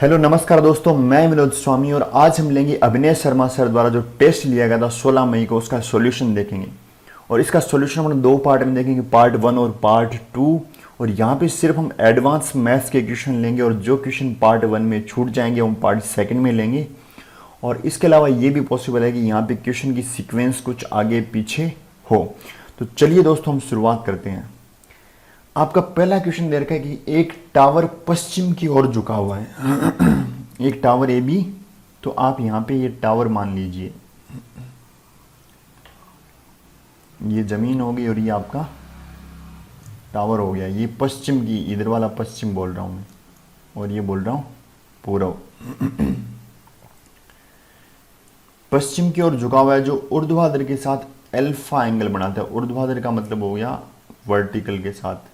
Hello नमस्कार दोस्तों, मैं विनोद स्वामी और आज हम लेंगे अभिनय शर्मा सर द्वारा जो टेस्ट लिया गया था 16 मई को, उसका सॉल्यूशन देखेंगे। और इसका सॉल्यूशन हम दो पार्ट में देखेंगे, पार्ट 1 और पार्ट 2। और यहाँ पे सिर्फ हम एडवांस मैथ्स के क्वेश्चन लेंगे और जो क्वेश्चन पार्ट 1 में छूट जाएंगे हम पार्ट 2 में लेंगे। और इसके अलावा ये भी पॉसिबल है कि यहाँ पे क्वेश्चन की सीक्वेंस कुछ आगे पीछे हो। तो चलिए दोस्तों हम शुरुआत करते हैं। आपका पहला क्वेश्चन दे रखा है कि एक टावर पश्चिम की ओर झुका हुआ है एक टावर ए बी। तो आप यहां पे ये टावर मान लीजिए, ये जमीन हो गई और ये आपका टावर हो गया। ये पश्चिम की, इधर वाला पश्चिम बोल रहा हूं मैं और ये बोल रहा हूं पूर्व। पश्चिम की ओर झुका हुआ है जो ऊर्ध्वाधर के साथ अल्फा एंगल बनाता है। ऊर्ध्वाधर का मतलब हो गया वर्टिकल के साथ,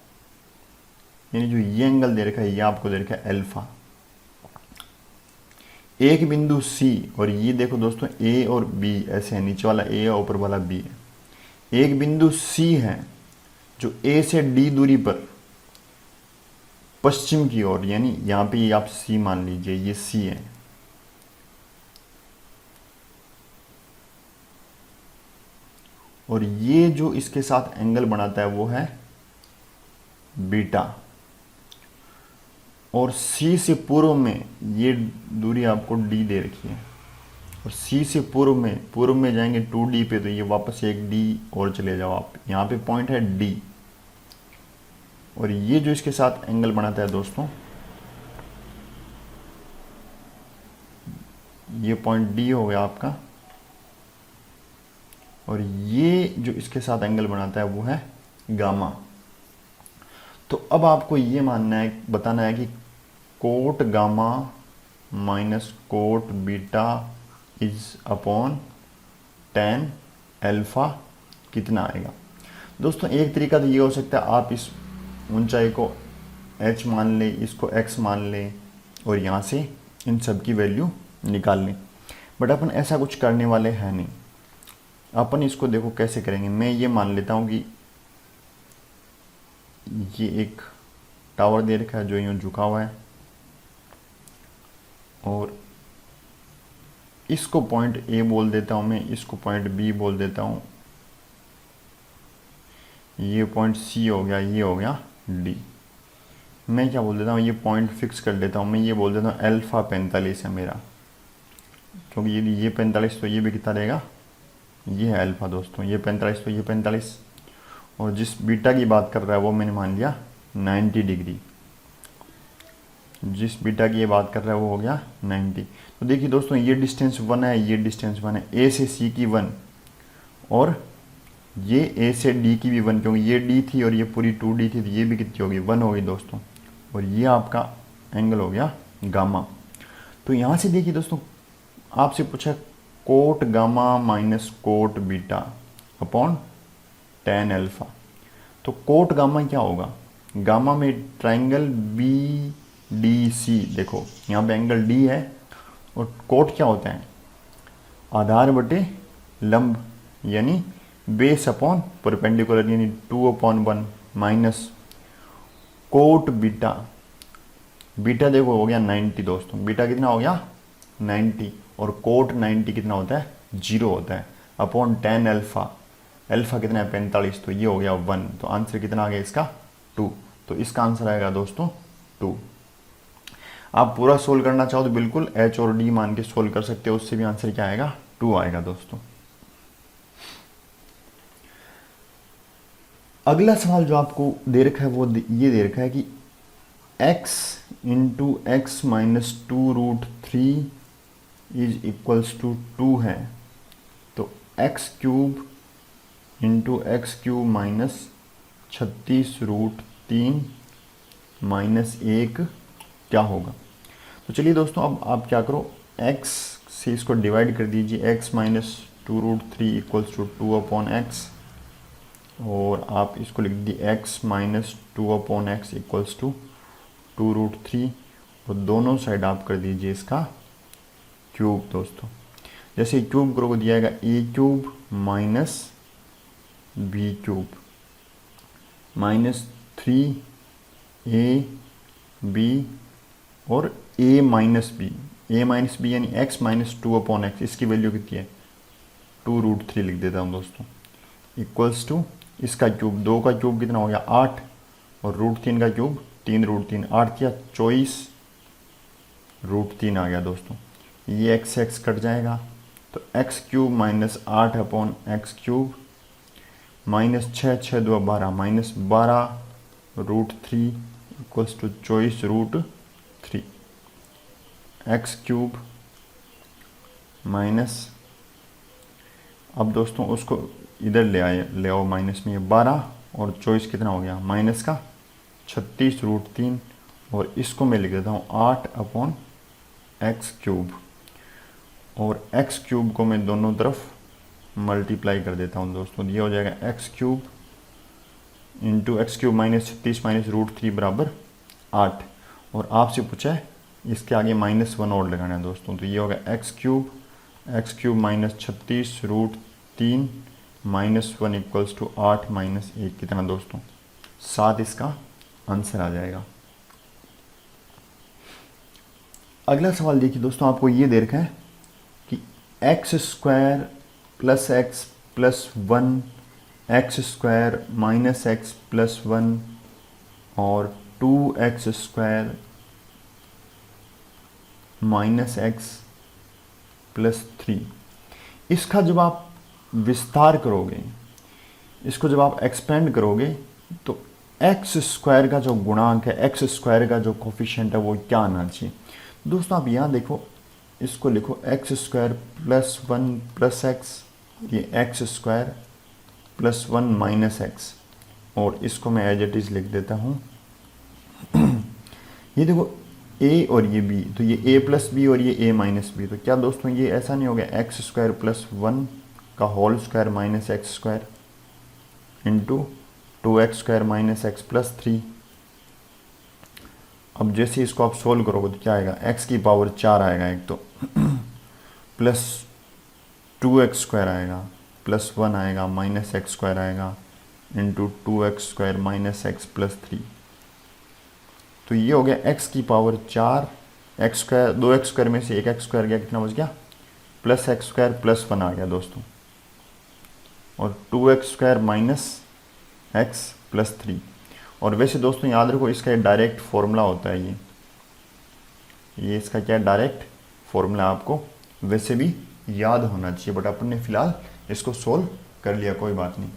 यानी जो ये एंगल दे रखा है ये आपको दे रखा है अल्फा। एक बिंदु सी, और ये देखो दोस्तों ए और बी ऐसे है, नीचे वाला ए है ऊपर वाला बी है। एक बिंदु सी है जो ए से डी दूरी पर पश्चिम की ओर, यानी यहां पे ये आप सी मान लीजिए, ये सी है। और ये जो इसके साथ एंगल बनाता है वो है बीटा। और सी से पूर्व में ये दूरी आपको डी दे रखी है। और सी से पूर्व में जाएंगे 2D पे, तो ये वापस एक डी और चले जाओ आप, यहाँ पे पॉइंट है डी। और ये जो इसके साथ एंगल बनाता है दोस्तों, ये पॉइंट डी हो गया आपका। और ये जो इसके साथ एंगल बनाता है वो है गामा। तो अब आपको ये मानना है, बताना है कि cot gamma minus cot beta is upon tan alpha कितना आएगा। दोस्तों एक तरीका तो ये हो सकता है, आप इस ऊंचाई को h मान लें, इसको x मान लें और यहाँ से इन सब की वैल्यू निकाल लें। बट अपन ऐसा कुछ करने वाले हैं नहीं। अपन इसको देखो कैसे करेंगे। मैं ये मान लेता हूँ कि ये एक टावर दे रखा है जो यूँ झुका हुआ है, और इसको पॉइंट ए बोल देता हूँ मैं, इसको पॉइंट बी बोल देता हूँ, ये पॉइंट सी हो गया, ये हो गया डी। मैं क्या बोल देता हूँ, ये पॉइंट फिक्स कर देता हूँ, मैं ये बोल देता हूँ अल्फा 45 है मेरा, क्योंकि यदि ये 45 तो ये भी कितना रहेगा, ये है अल्फा दोस्तों, ये 45 तो ये 45। और जिस बीटा की बात कर रहा है वो मैंने मान लिया 90 डिग्री। जिस बीटा की ये बात कर रहा है वो हो गया 90। तो देखिए दोस्तों ये डिस्टेंस 1 है, ये डिस्टेंस 1 है, ए से सी की 1 और ये ए से डी की भी 1, क्योंकि ये डी थी और ये पूरी 2D थी, तो ये भी कितनी होगी 1 होगी दोस्तों। और ये आपका एंगल हो गया गामा। तो यहाँ से देखिए दोस्तों, आपसे पूछा cot gamma minus cot beta upon tan alpha. तो कोट गामा क्या होगा, गामा में ट्राइंगल बी डी सी, देखो यहाँ पे एंगल डी है। और कोट क्या होता है, आधार बटे लंब, यानी बेस अपॉन परपेंडिकुलर, यानी 2/1 माइनस कोट बीटा। बीटा देखो हो गया 90 दोस्तों, बीटा कितना हो गया 90, और कोट 90 कितना होता है 0 होता है, अपॉन tan अल्फा। अल्फा कितना है 45, तो ये हो गया 1। तो आंसर कितना आ गया इसका 2। तो इसका आंसर आएगा दोस्तों 2। आप पूरा सोल्व करना चाहो तो बिल्कुल h और d मान के सोल्व कर सकते हो, उससे भी आंसर क्या आएगा 2 आएगा दोस्तों। अगला सवाल जो आपको दे रखा है वो ये दे रखा है कि x into X minus 2√3 is equals to 2 है। तो x³ into x³ minus 36√3 minus 1 क्या होगा। तो चलिए दोस्तों अब आप क्या करो, x से इसको डिवाइड कर दीजिए, x minus 2√3 equals to 2/x, और आप इसको लिख दीजिए x minus 2/x equals to 2√3, और दोनों साइड आप कर दीजिए इसका क्यूब दोस्तों। जैसे क्यूब करोगे दिया जाएगा a³ minus b³ minus 3ab और a minus B, a minus B यानी x माइनस 2/x, इसकी वैल्यू कितनी है 2√3 लिख देता हूँ दोस्तों, इक्वल्स टू इसका क्यूब, 2 का क्यूब कितना हो गया 8 और √3 का क्यूब 3√3, 8 किया 24√3 आ गया दोस्तों। ये x कट जाएगा तो x³ minus 8/x³ minus 6 2 12 minus 12√3 equals to 24√3, x³ minus, अब दोस्तों उसको इधर ले आओ माइनस में, ये 12 और 24 कितना हो गया माइनस का 36√3 और इसको मैं लिख देता हूँ 8/x³ और x³ को मैं दोनों तरफ मल्टीप्लाई कर देता हूँ दोस्तों, ये हो जाएगा x³ into x³ minus 36 minus √3 बराबर 8 और आपसे पूछा है इसके आगे -1 और लगाना है दोस्तों, तो ये होगा x³ माइनस 36√3 -1 इक्वल्स टू 8 - 1 कितना दोस्तों 7 इसका आंसर आ जाएगा। अगला सवाल देखिए दोस्तों, आपको ये दे रखा है कि x² plus x plus 1 x² minus x plus 1 और 2x² माइनस x प्लस 3, इसका जब आप विस्तार करोगे, इसको जब आप एक्सपेंड करोगे तो x² का जो गुणांक है, x² का जो कोफिशिएंट है वो क्या आना चाहिए दोस्तों। आप यहाँ देखो, इसको लिखो x² प्लस 1 प्लस x, ये x² प्लस 1 माइनस x और इसको मैं एज इट इज लिख देता हूँ। ये देखो a और ये b, तो ये a प्लस बी और ये a माइनस बी, तो क्या दोस्तों ये ऐसा नहीं हो गया x² प्लस 1 का whole square minus x² into 2x² minus x plus 3। अब जैसे इसको आप सोल्व करोगे तो क्या आएगा, x की पावर 4 आएगा एक तो प्लस 2x² आएगा प्लस 1 आएगा माइनस x² आएगा into 2x² minus x plus 3। तो ये हो गया x की पावर 4, x², 2x² में से एक x² गया, कितना बच गया प्लस x² प्लस 1 आ गया दोस्तों, और 2x² माइनस x प्लस 3। और वैसे दोस्तों याद रखो इसका डायरेक्ट फॉर्मूला होता है, ये इसका क्या डायरेक्ट फॉर्मूला आपको वैसे भी याद होना चाहिए, बट अपन ने फिलहाल इसको सोल्व कर लिया, कोई बात नहीं।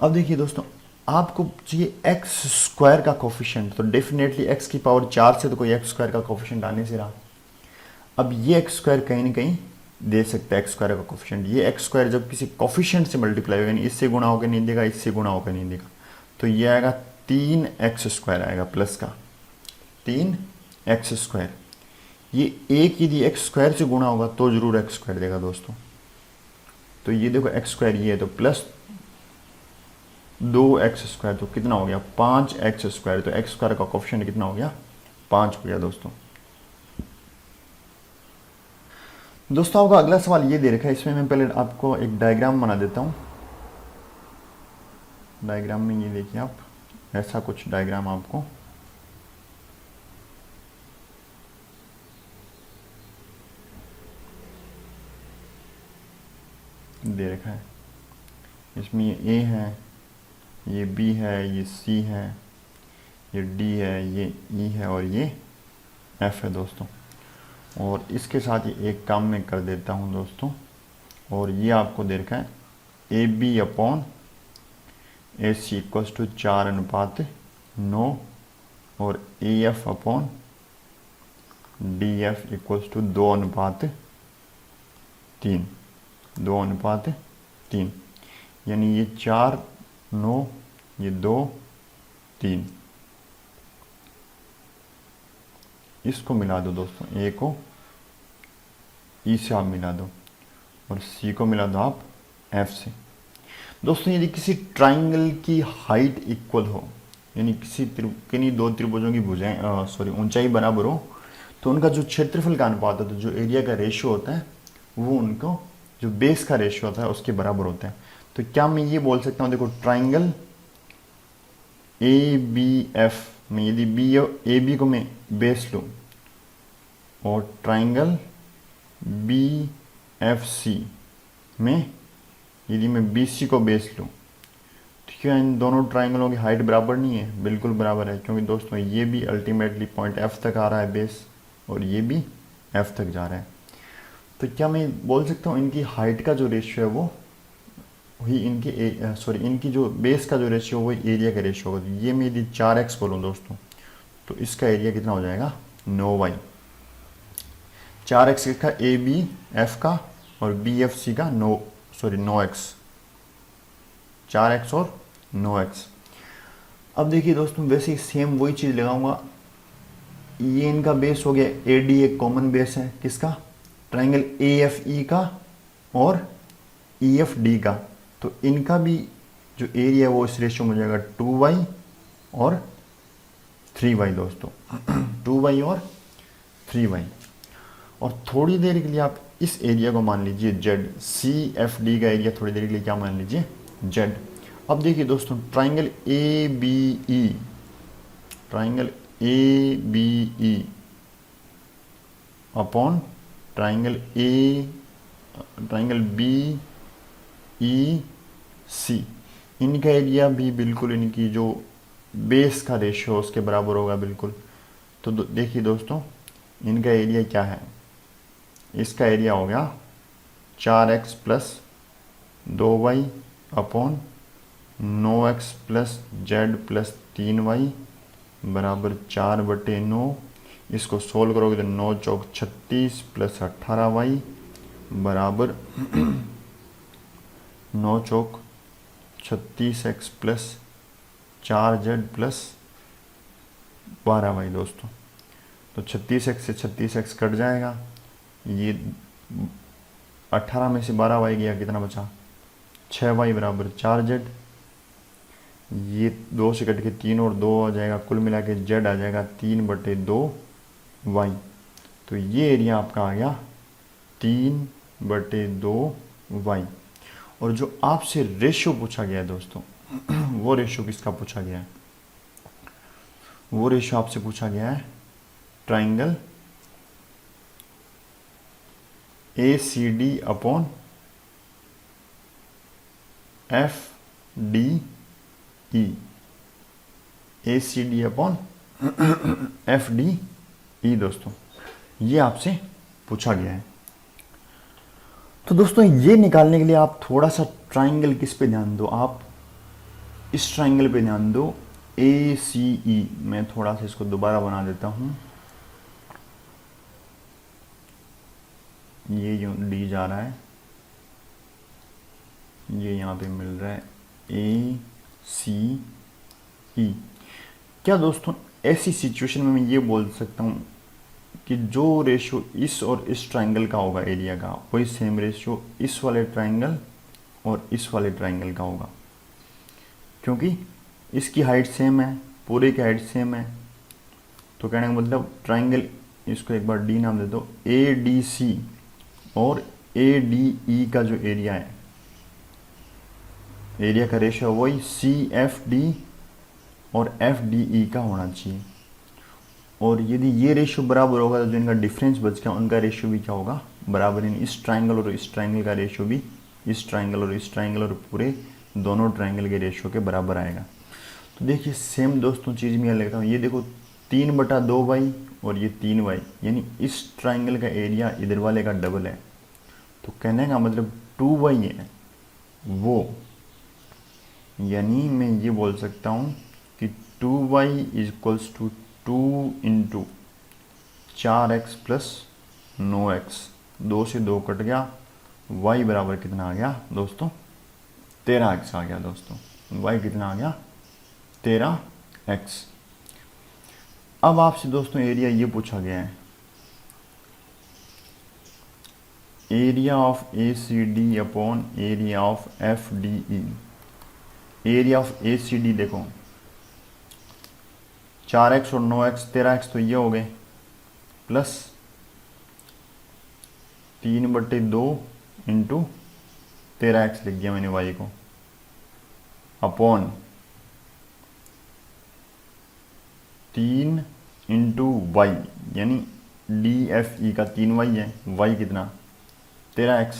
अब देखिए दोस्तों, आपको चाहिए x² का कोफिशिएंट, तो डेफिनेटली x की पावर 4 से तो कोई x² का कोफिशिएंट आने से रहा। अब ये x² कहीं ना कहीं दे सकता है x² का कोफिशिएंट, ये x² जब किसी कोफिशिएंट से मल्टीप्लाई होगा, नहीं इससे गुणा होकर नहीं देगा, इससे गुणा होकर नहीं देगा, तो ये आएगा 3x² आएगा प्लस का 3x²। ये एक यदि x² से गुणा होगा तो जरूर x² देगा दोस्तों, तो ये देखो x² ये है तो प्लस 2x², तो कितना हो गया 5x², तो x² का कोफिशिएंट कितना हो गया 5 हो गया दोस्तों। दोस्तों आपका अगला सवाल ये दे रखा है, इसमें मैं पहले आपको एक डायग्राम बना देता हूँ। डायग्राम में ये देखिए आप, ऐसा कुछ डायग्राम आपको दे रखा है। इसमें ये A है, ये B है, ये C है, ये D है, ये E है और ये F है दोस्तों। और इसके साथ ही एक काम मैं कर देता हूँ दोस्तों, और ये आपको दे रखा है AB/AC इक्वल्स टू 4:9 और AF/DF इक्वल्स टू 2:3, 2:3, यानी ये 4 9 ये 2 3, इसको मिला दो दोस्तों, ए को ई से आप मिला दो और सी को मिला दो आप एफ से। दोस्तों यदि किसी ट्राइंगल की हाइट इक्वल हो, यानी किन्हीं दो त्रिभुजों की भुजाएं ऊंचाई बराबर हो, तो उनका जो क्षेत्रफल का अनुपात होता है, जो एरिया का रेशियो होता है, वो उनको जो बेस का रेशियो होता है उसके बराबर होता है। तो क्या मैं ये बोल सकता हूँ, देखो ट्राइंगल ABF मैं यदि बी ए बी को मैं बेस लूँ और ट्राइंगल बी एफ सी में यदि मैं बी सी को बेस लूँ तो क्या इन दोनों ट्राइंगलों की हाइट बराबर नहीं है? बिल्कुल बराबर है, क्योंकि दोस्तों ये भी अल्टीमेटली पॉइंट एफ तक आ रहा है बेस और ये भी एफ तक जा रहा है। तो क्या मैं बोल सकता हूँ इनकी हाइट का जो रेशियो है वो वही इनकी जो बेस का जो रेशियो वही एरिया का रेशियो होगा। तो ये मैं यदि 4x बोलूँ दोस्तों तो इसका एरिया कितना हो जाएगा? 9y। 4x का ए बी एफ का और बी एफ सी का 9x, 4x और 9x। अब देखिए दोस्तों वैसे ही सेम वही चीज़ लगाऊंगा, ये इनका बेस हो गया ए डी, एक कॉमन बेस है किसका? ट्राइंगल ए एफ ई का और ई एफ डी का। तो इनका भी जो एरिया है वो इस रेशियो में हो जाएगा 2y और 3y दोस्तों। 2y और 3y। और थोड़ी देर के लिए आप इस एरिया को मान लीजिए z, सी एफ डी का एरिया थोड़ी देर के लिए क्या मान लीजिए? z। अब देखिए दोस्तों triangle A B E, triangle A B E upon triangle B E C, इनका एरिया भी बिल्कुल इनकी जो बेस का रेशियो उसके बराबर होगा बिल्कुल। तो देखिए दोस्तों इनका एरिया क्या है? इसका एरिया हो गया 4x plus 2y upon 9x plus Z plus 3y बराबर 4/9। इसको सोल्व करोगे तो 9 चौक 36 प्लस 18y बराबर 9 चौक 36x plus 4z plus 12y दोस्तों। तो 36x से 36x कट जाएगा, ये 18 में से 12y गया, कितना बचा? 6y बराबर 4z। ये 2 से कट के 3 और 2 आ जाएगा, कुल मिला के z आ जाएगा 3/2y। तो ये एरिया आपका आ गया 3/2y। और जो आपसे रेशियो पूछा गया है दोस्तों वो रेशियो किसका पूछा गया है? वो रेशियो आपसे पूछा गया है triangle A C D upon F D E, A C D upon F D E दोस्तों, ये आपसे पूछा गया है। तो दोस्तों ये निकालने के लिए आप थोड़ा सा ट्राइंगल किस पे ध्यान दो? आप इस ट्राइंगल पे ध्यान दो, ए सी ई। मैं थोड़ा सा इसको दोबारा बना देता हूँ, ये जो डी जा रहा है ये यहाँ पे मिल रहा है ए सी ई। क्या दोस्तों ऐसी सिचुएशन में मैं ये बोल सकता हूँ कि जो रेशियो इस और इस ट्राइंगल का होगा एरिया का, वही सेम रेशियो इस वाले ट्राइंगल और इस वाले ट्राइंगल का होगा, क्योंकि इसकी हाइट सेम है, पूरे की हाइट सेम है। तो कहने का मतलब ट्राइंगल, इसको एक बार डी नाम दे दो, ए डी सी और ए डी ई का जो एरिया है, एरिया का रेशियो वही सी एफ डी और एफ डी ई का होना चाहिए। और यदि ये रेशियो बराबर होगा तो जो इनका डिफरेंस बच गया उनका रेशियो भी क्या होगा? बराबर। इन इस ट्राइंगल और इस ट्राइंगल का रेशियो भी इस ट्राइंगल और इस ट्राइंगल और पूरे दोनों ट्राइंगल के रेशियो के बराबर आएगा। तो देखिए सेम दोस्तों चीज़ मैं लेता हूँ, ये देखो 3/2y और ये 3y, यानी इस ट्राइंगल का एरिया इधर वाले का डबल है। तो कहने का मतलब 2y है वो, यानी मैं ये बोल सकता हूँ कि 2y equals to 2 into 4x plus 9x, 2 से 2 कट गया, y बराबर कितना आ गया दोस्तों? 13x आ गया दोस्तों। y कितना आ गया? 13x। अब आपसे दोस्तों एरिया ये पूछा गया है, area of A C D upon area of F D E. Area of A C D देखो 4x और 9x 13x तो ये हो गए, प्लस 3/2 इंटू 13x लिख दिया मैंने y को, अपॉन 3 इंटू वाई, यानी डी एफ ई का 3y है, y कितना 13x।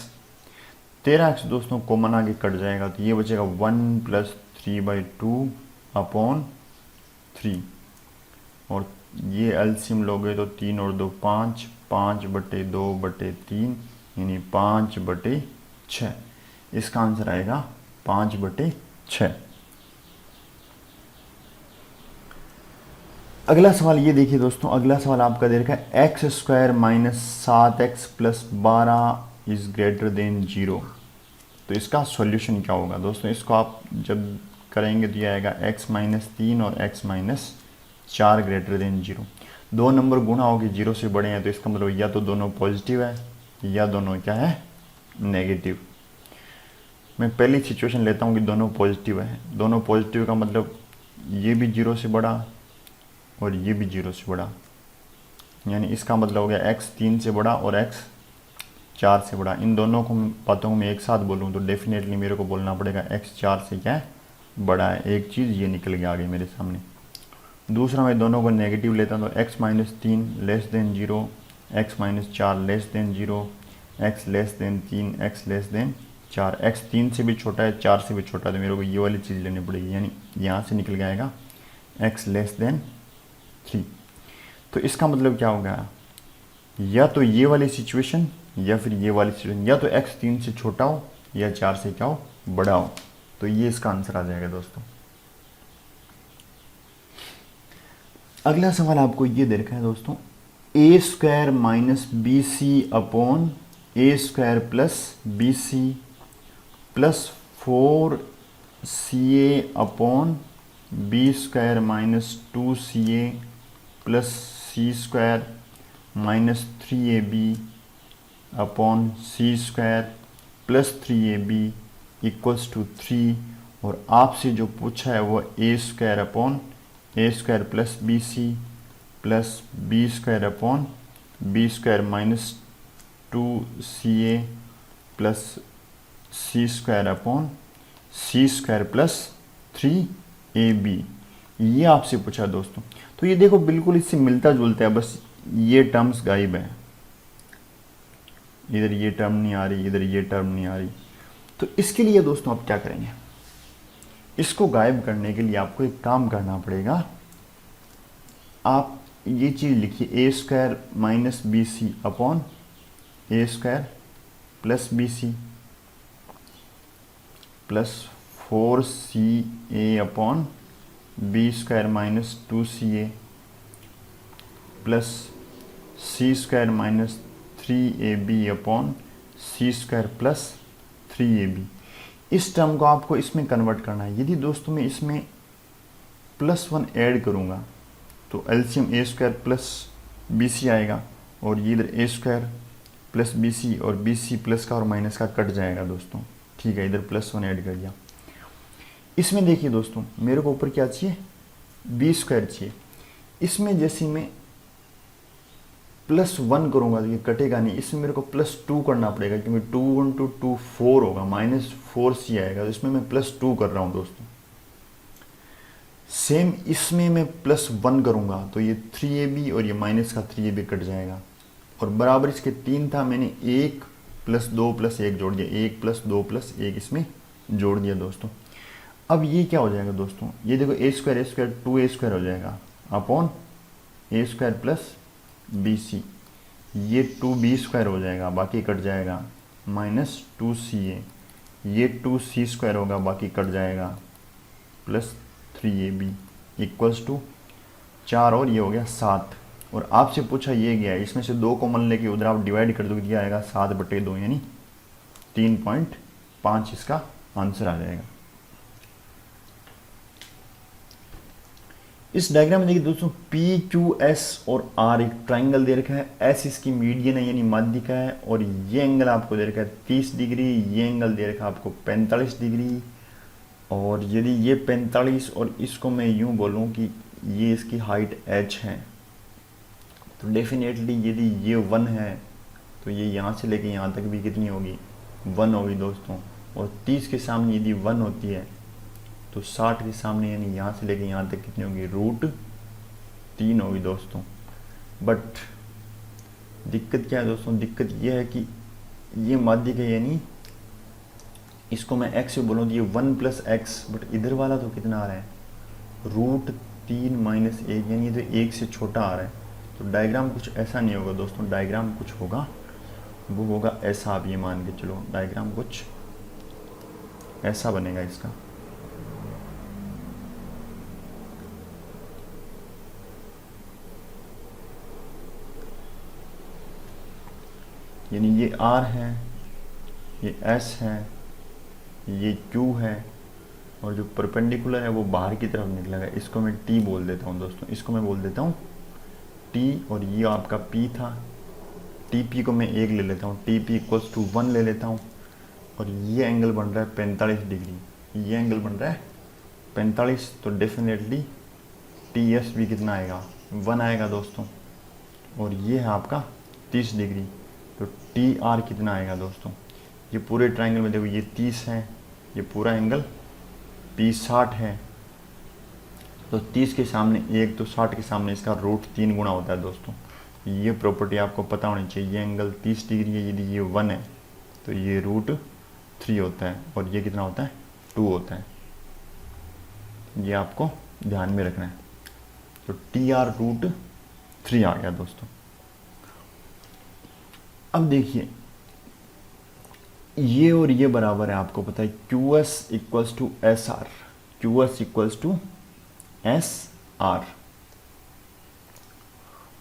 13x दोस्तों कॉमन आगे कट जाएगा तो ये बचेगा 1 + 3/2 अपॉन 3, और ये एलसीएम लोगे तो 3 और 2 5, 5/2/3 यानी 5/6। इसका आंसर आएगा 5/6। अगला सवाल ये देखिए दोस्तों, अगला सवाल आपका दे रखा है x² - 7x + 12 is greater than 0। तो इसका सॉल्यूशन क्या होगा दोस्तों, इसको आप जब करेंगे तो ये आएगा x - 3 और x - 4 ग्रेटर देन 0। दो नंबर गुणा होगी 0 से बड़े हैं तो इसका मतलब या तो दोनों पॉजिटिव है या दोनों क्या है नेगेटिव। मैं पहली सिचुएशन लेता हूँ कि दोनों पॉजिटिव है। दोनों पॉजिटिव का मतलब ये भी 0 से बड़ा और ये भी 0 से बड़ा, यानी इसका मतलब हो गया x 3 से बड़ा और x 4 से बड़ा। इन दोनों को बातों को मैं एक साथ बोलूँ तो डेफिनेटली मेरे को बोलना पड़ेगा x 4 से क्या है बड़ा है। एक चीज़ ये निकल के आ गई मेरे सामने। दूसरा मैं दोनों को नेगेटिव लेता हूँ तो x - 3 less than 0, x - 4 less than 0, x less than 3, x less than 4। x 3 से भी छोटा है 4 से भी छोटा है तो मेरे को ये वाली चीज़ लेनी पड़ेगी, यानी यहाँ से निकल के आएगा x लेस देन 3। तो इसका मतलब क्या होगा, या तो ये वाली सिचुएशन या फिर ये वाली सिचुएशन, या तो x 3 से छोटा हो या 4 से क्या हो बड़ा हो। तो ये इसका आंसर आ जाएगा दोस्तों। अगला सवाल आपको ये दे रखा है दोस्तों, a² - bc upon a² + bc plus 4ca upon b² - 2ca plus c² - 3ab upon c² plus 3ab equals to 3, और आपसे जो पूछा है वो a² upon a² plus bc plus b² upon b² minus 2ca plus c² upon c² plus 3ab, ये आपसे पूछा दोस्तों। तो ये देखो बिल्कुल इससे मिलता जुलता है, बस ये टर्म्स गायब है, इधर ये टर्म नहीं आ रही, इधर ये टर्म नहीं आ रही। तो इसके लिए दोस्तों आप क्या करेंगे, इसको गायब करने के लिए आपको एक काम करना पड़ेगा। आप ये चीज़ लिखिए a² minus bc upon a² plus bc plus 4ca upon b² minus 2ca plus c² minus 3ab upon c² plus 3ab। इस टर्म को आपको इसमें कन्वर्ट करना है। यदि दोस्तों मैं इसमें +1 ऐड करूँगा तो एलसीएम a² प्लस bc आएगा, और ये इधर a² प्लस bc और bc प्लस का और माइनस का कट जाएगा दोस्तों। ठीक है, इधर +1 ऐड कर दिया। इसमें देखिए दोस्तों मेरे को ऊपर क्या चाहिए, b² चाहिए। इसमें जैसे मैं +1 करूँगा तो ये कटेगा नहीं, इसमें मेरे को +2 करना पड़ेगा, क्योंकि 2 × 2 4 होगा, -4c आएगा। तो इसमें मैं +2 कर रहा हूँ दोस्तों। सेम इसमें मैं +1 करूँगा तो ये 3ab और ये माइनस का 3ab कट जाएगा, और बराबर इसके 3 था, मैंने 1 + 2 + 1 जोड़ दिया, 1 + 2 + 1 इसमें जोड़ दिया दोस्तों। अब ये क्या हो जाएगा दोस्तों, ये देखो a² 2a² हो जाएगा अपॉन a² प्लस bc, ये 2b² हो जाएगा, बाकी कट जाएगा, माइनस 2ca, ये 2c² होगा, बाकी कट जाएगा, प्लस 3ab इक्वल्स टू 4, और ये हो गया 7। और आपसे पूछा ये गया है, इसमें से 2 कॉमन लेके उधर आप डिवाइड कर दो, दिया आएगा 7/2 यानी 3.5 इसका आंसर आ जाएगा। इस डायग्राम में देखिए दोस्तों PQS और R एक ट्राइंगल दे रखा है, S इसकी मीडियन है यानी माध्यिका है, और ये एंगल आपको दे रखा है 30 डिग्री, ये एंगल दे रखा है आपको 45 डिग्री। और यदि ये 45 और इसको मैं यूं बोलूं कि ये इसकी हाइट h है, तो डेफिनेटली यदि ये 1 है तो ये यहाँ से लेके यहाँ तक भी कितनी होगी 1 होगी दोस्तों। और 30 के सामने यदि 1 होती है तो 60 के सामने यानी यहाँ से लेके यहाँ तक कितनी होगी 3 होगी दोस्तों। बट दिक्कत क्या है दोस्तों, दिक्कत ये है कि ये माध्यक है, यानी इसको मैं x से बोलूँ तो ये 1 + x, बट इधर वाला तो कितना आ रहा है, √3 - 1, यानी ये तो 1 से छोटा आ रहा है। तो डायग्राम कुछ ऐसा नहीं होगा दोस्तों, डायग्राम कुछ होगा, वो होगा ऐसा। आप ये मान के चलो डायग्राम कुछ ऐसा बनेगा इसका। यानी ये R है, ये S है, ये Q है, और जो परपेंडिकुलर है वो बाहर की तरफ निकलेगा। इसको मैं T बोल देता हूँ दोस्तों, इसको मैं बोल देता हूँ T, और ये आपका P था। TP को मैं 1 ले लेता हूँ, TP = 1 ले लेता हूँ, और ये एंगल बन रहा है 45 डिग्री, ये एंगल बन रहा है 45। तो डेफिनेटली TS भी कितना आएगा, 1 आएगा दोस्तों। और ये है आपका 30 डिग्री, तो TR कितना आएगा दोस्तों, ये पूरे ट्रायंगल में देखो ये 30 है, ये पूरा एंगल P 60 है, तो 30 के सामने 1, तो 60 के सामने इसका √3 गुना होता है दोस्तों। ये प्रॉपर्टी आपको पता होनी चाहिए। ये एंगल 30 डिग्री है, यदि ये 1 है तो ये √3 होता है, और ये कितना होता है, 2 होता है। ये आपको ध्यान में रखना है। तो TR √3 आ गया दोस्तों। अब देखिए ये और ये बराबर है, आपको पता है QS = SR, QS = SR,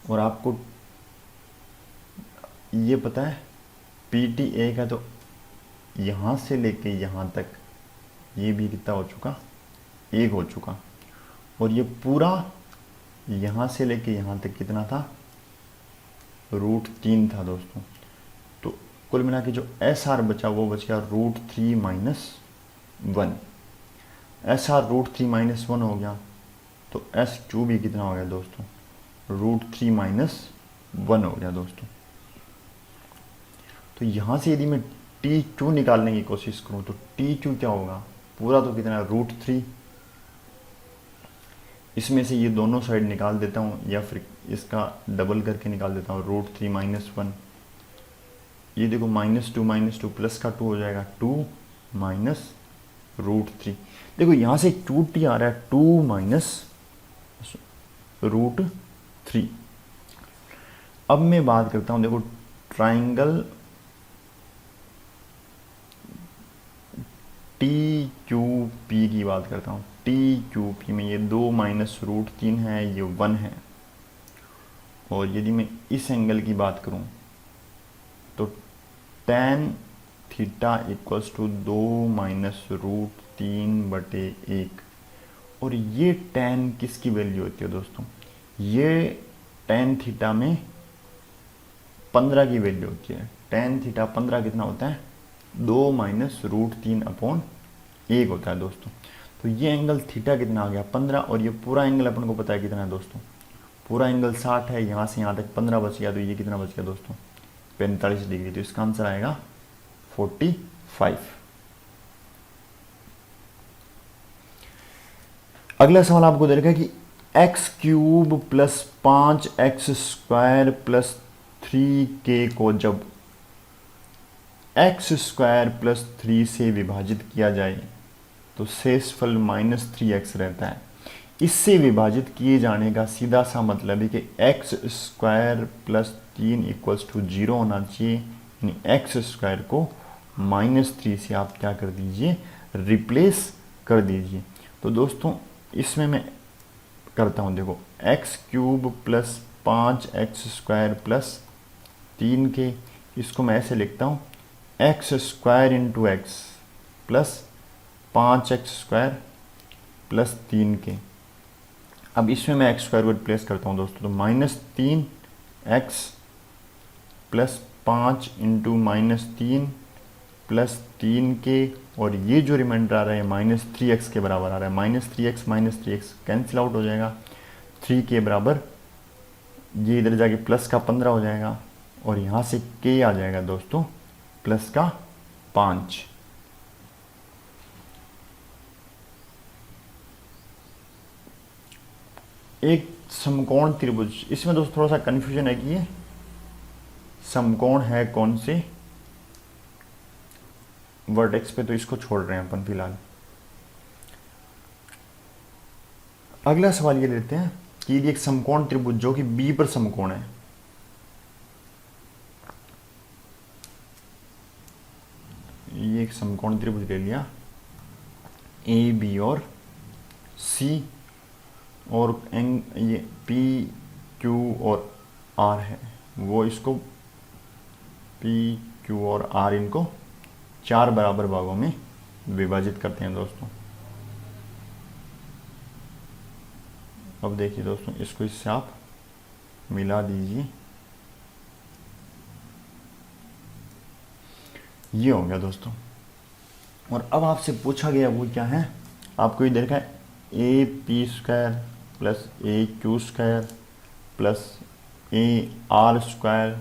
और आपको ये पता है PT 1 है, तो यहाँ से लेके यहाँ तक ये भी कितना हो चुका, 1 हो चुका, और ये पूरा यहाँ से लेके यहाँ तक कितना था, √3 था दोस्तों। तो कुल मिला के जो SR बचा वो बच गया √3 - 1। SR √3 - 1 हो गया, तो SQ भी कितना हो गया दोस्तों, √3 - 1 हो गया दोस्तों। तो यहाँ से यदि मैं TQ निकालने की कोशिश करूँ तो TQ क्या होगा, पूरा तो कितना है, √3। इसमें से ये दोनों साइड निकाल देता हूँ, या फिर इसका डबल करके निकाल देता हूँ, √3 - 1। ये देखो -2 प्लस का 2 हो जाएगा, 2 - √3। देखो यहाँ से QT आ रहा है 2 - √3। अब मैं बात करता हूँ, देखो ट्राइंगल TQP की बात करता हूँ। TQP में ये 2 - √3 है, ये 1 है, और यदि मैं इस एंगल की बात करूँ तो tan θ = 2 - √3/1। और ये tan किसकी वैल्यू होती है दोस्तों, ये tan θ में 15 की वैल्यू होती है। tan θ 15 कितना होता है, 2 - √3/1 होता है दोस्तों। तो ये एंगल थीटा कितना आ गया, 15, और ये पूरा एंगल अपन को पता है कितना है दोस्तों, पूरा एंगल 60 है, यहाँ से यहाँ तक 15 बच गया, तो ये कितना बच गया दोस्तों, 45 डिग्री। तो इसका आंसर आएगा 45। अगला सवाल आपको दे रखा है कि x³ + 5x² + 3k को जब x² + 3 से विभाजित किया जाए तो शेषफल -3x रहता है। इससे विभाजित किए जाने का सीधा सा मतलब है कि x² + 3 = 0 होना चाहिए, यानी x² को -3 से आप क्या कर दीजिए, रिप्लेस कर दीजिए। तो दोस्तों इसमें मैं करता हूँ, देखो x³ + 5x² + 3k, इसको मैं ऐसे लिखता हूँ x² × x + 5x² + 3k। अब इसमें मैं x² को रिप्लेस करता हूँ दोस्तों, तो -3x + 5 × -3 + 3k, और ये जो रिमाइंडर आ रहा है -3x के बराबर आ रहा है। -3x कैंसिल आउट हो जाएगा, 3k बराबर ये इधर जाके प्लस का 15 हो जाएगा, और यहाँ से k आ जाएगा दोस्तों प्लस का 5। एक समकोण त्रिभुज, इसमें दोस्तों थोड़ा सा कन्फ्यूजन है कि ये समकोण है कौन से वर्टेक्स पे, तो इसको छोड़ रहे हैं अपन फिलहाल। अगला सवाल ये लेते हैं कि यदि एक समकोण त्रिभुज जो कि बी पर समकोण है, ये एक समकोण त्रिभुज ले लिया ए बी और सी, और ये पी क्यू और आर है, वो इसको पी क्यू और आर इनको 4 बराबर भागों में विभाजित करते हैं दोस्तों। अब देखिए दोस्तों, इसको इससे आप मिला दीजिए, ये हो गया दोस्तों। और अब आपसे पूछा गया वो क्या है, आपको ये देखा है A P square plus A Q square plus A R square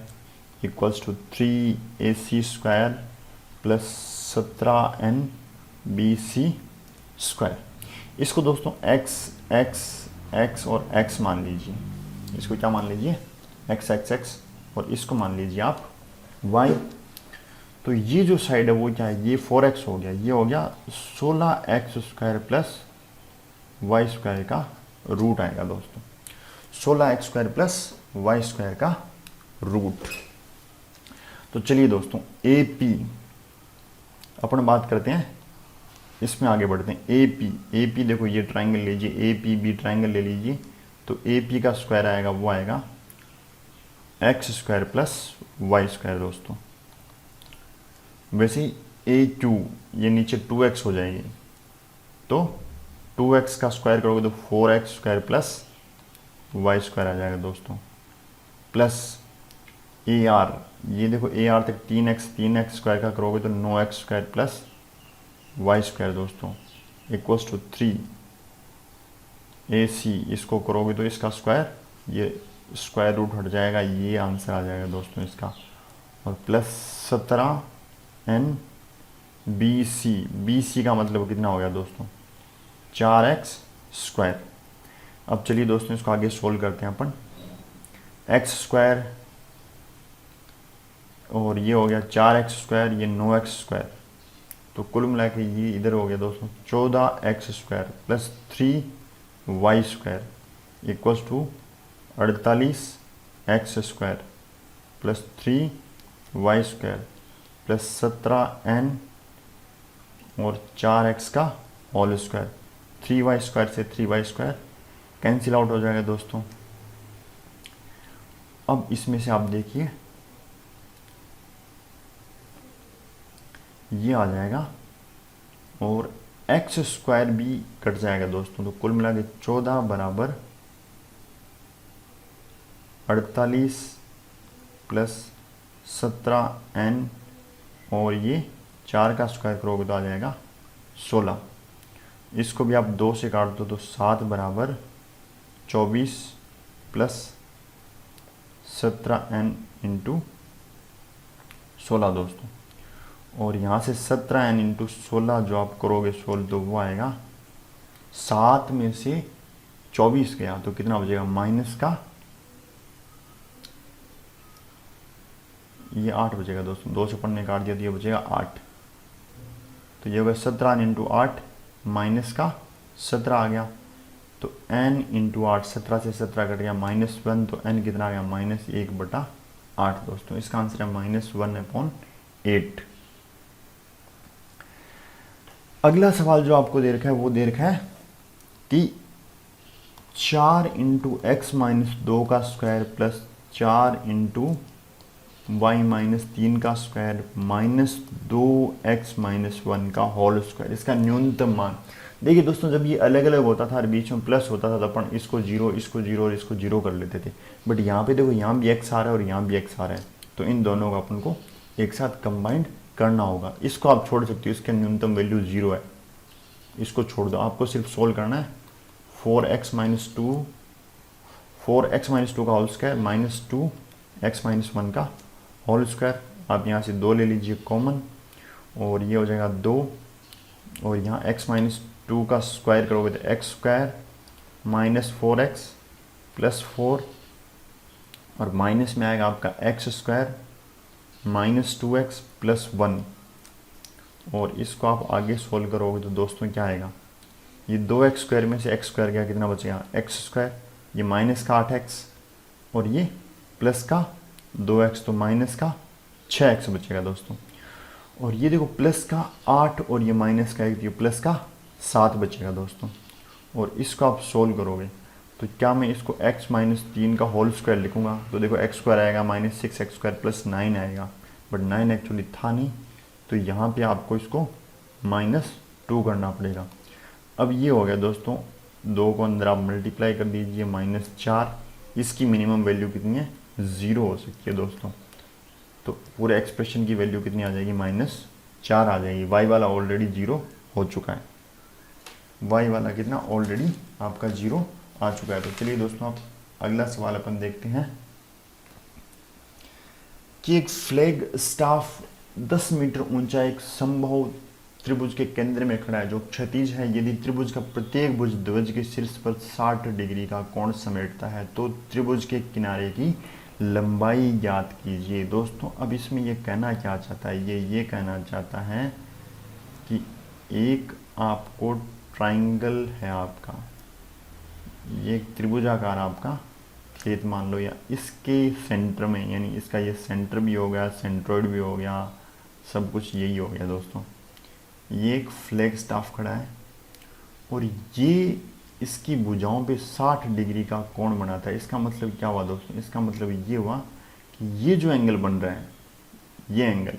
equals to 3ac square plus 17n bc square. इसको दोस्तों x और x मान लीजिए, इसको क्या मान लीजिए x, और इसको मान लीजिए आप y। तो ये जो साइड है वो क्या है, ये 4x हो गया, ये हो गया 16x square plus Y square का रूट आएगा दोस्तों, 16x square plus Y square का रूट। तो चलिए दोस्तों ए पी अपन बात करते हैं, इसमें आगे बढ़ते हैं। ए पी देखो ये ट्राइंगल लीजिए, ए पी बी ट्राइंगल ले लीजिए, तो ए पी का स्क्वायर आएगा वो आएगा X square plus Y square दोस्तों। वैसे ए क्यू ये नीचे 2x हो जाएगी, तो 2x का स्क्वायर करोगे तो 4x square plus Y square आ जाएगा दोस्तों, प्लस ए आर, ये देखो ए आर तक 3x स्क्वायर का करोगे तो 9x square plus Y square दोस्तों इक्वल्स टू 3ac, इसको करोगे तो इसका स्क्वायर, ये स्क्वायर रूट हट जाएगा, ये आंसर आ जाएगा दोस्तों इसका, और प्लस 17n bc का मतलब कितना हो गया दोस्तों 4x स्क्वायर। अब चलिए दोस्तों इसको आगे सोल्व करते हैं अपन, x स्क्वायर और ये हो गया 4x स्क्वायर, ये 9x स्क्वायर, तो कुल मिला के ये इधर हो गया दोस्तों 14x square plus 3y square equals to 48x square plus 3y square plus 17n और 4x का होल स्क्वायर। 3y स्क्वायर से 3y स्क्वायर कैंसिल आउट हो जाएगा दोस्तों। अब इसमें से आप देखिए ये आ जाएगा और एक्स स्क्वायर भी कट जाएगा दोस्तों, तो कुल मिला के 14 बराबर 48 प्लस 17n और ये 4 का स्क्वायर करोगे तो आ जाएगा 16। इसको भी आप 2 से काट दो तो 7 बराबर 24 प्लस 17n इंटू 16 दोस्तों, और यहाँ से 17n इंटू 16 जो आप करोगे सोल्व तो वो आएगा 7 में से 24 गया तो कितना बचेगा माइनस का, ये 8 बचेगा दोस्तों, 2 से अपन ने काट दिया तो ये बचेगा 8, तो ये होगा 17 इंटू 8 माइनस का 17 आ गया, तो n इंटू 8, 17 से 17 कट गया -1, तो n कितना आ गया -1/8 दोस्तों। इसका आंसर है -1/8। अगला सवाल जो आपको दे रखा है वो दे रखा है कि 4 इंटू एक्स माइनस 2 का square plus 4 into Y minus 3 का स्क्वायर माइनस 2x माइनस 1 का होल स्क्वायर, इसका न्यूनतम मान। देखिए दोस्तों जब ये अलग अलग होता था और बीच में प्लस होता था तो अपन इसको 0 और इसको 0 कर लेते थे, बट यहाँ पे देखो यहाँ भी x आ रहा है और यहाँ भी x आ रहा है, तो इन दोनों को अपन को एक साथ कंबाइंड करना होगा। इसको आप छोड़ सकते हो, इसका न्यूनतम वैल्यू 0 है, इसको छोड़ दो, आपको सिर्फ सोल्व करना है 4x माइनस 2 का whole square minus 2x minus 1 का होल स्क्वायर। आप यहाँ से 2 ले लीजिए कॉमन और ये हो जाएगा 2, और यहाँ x माइनस 2 का स्क्वायर करोगे तो x स्क्वायर माइनस 4x +4 और माइनस में आएगा आपका x² -2x + 1। और इसको आप आगे सोल्व करोगे तो दोस्तों क्या आएगा, ये 2x² में से x² गया, कितना बचेगा x², ये माइनस का 8x और ये प्लस का 2x, तो माइनस का 6x बचेगा दोस्तों। और ये देखो प्लस का 8 और ये माइनस का 1, ये प्लस का 7 बचेगा दोस्तों। और इसको आप सोल्व करोगे तो क्या मैं इसको x - 3 का होल स्क्वायर लिखूंगा, तो देखो x² आएगा -6x² + 9 आएगा, बट 9 एक्चुअली था नहीं, तो यहाँ पे आपको इसको -2 करना पड़ेगा। अब ये हो गया दोस्तों, 2 को अंदर आप मल्टीप्लाई कर दीजिए, -4, इसकी मिनिमम वैल्यू कितनी है, 0 हो सकती है दोस्तों। तो पूरे एक्सप्रेशन की वैल्यू कितनी आ जाएगी, -4 आ जाएगी। y वाला ऑलरेडी 0 हो चुका है, y वाला कितना ऑलरेडी आपका 0 आ चुका है। तो चलिए दोस्तों आप अगला सवाल अपन देखते हैं कि एक फ्लैग स्टाफ 10 मीटर ऊंचा एक संभव त्रिभुज के केंद्र में खड़ा है जो क्षैतिज है। यदि त्रिभुज का प्रत्येक भुज ध्वज के शीर्ष पर 60 डिग्री का कोण समेटता है तो त्रिभुज के किनारे की लंबाई ज्ञात कीजिए। दोस्तों अब इसमें ये कहना क्या चाहता है, ये कहना चाहता है कि एक आपको ट्राइंगल है आपका, ये एक त्रिभुजाकार आपका खेत मान लो, या इसके सेंटर में, यानी इसका ये सेंटर भी हो गया, सेंट्रोइड भी हो गया, सब कुछ यही हो गया दोस्तों। ये एक फ्लैग स्टाफ खड़ा है और ये इसकी भुजाओं पे 60 डिग्री का कोण बनाता है। इसका मतलब क्या हुआ दोस्तों, इसका मतलब ये हुआ कि ये जो एंगल बन रहा है, ये एंगल,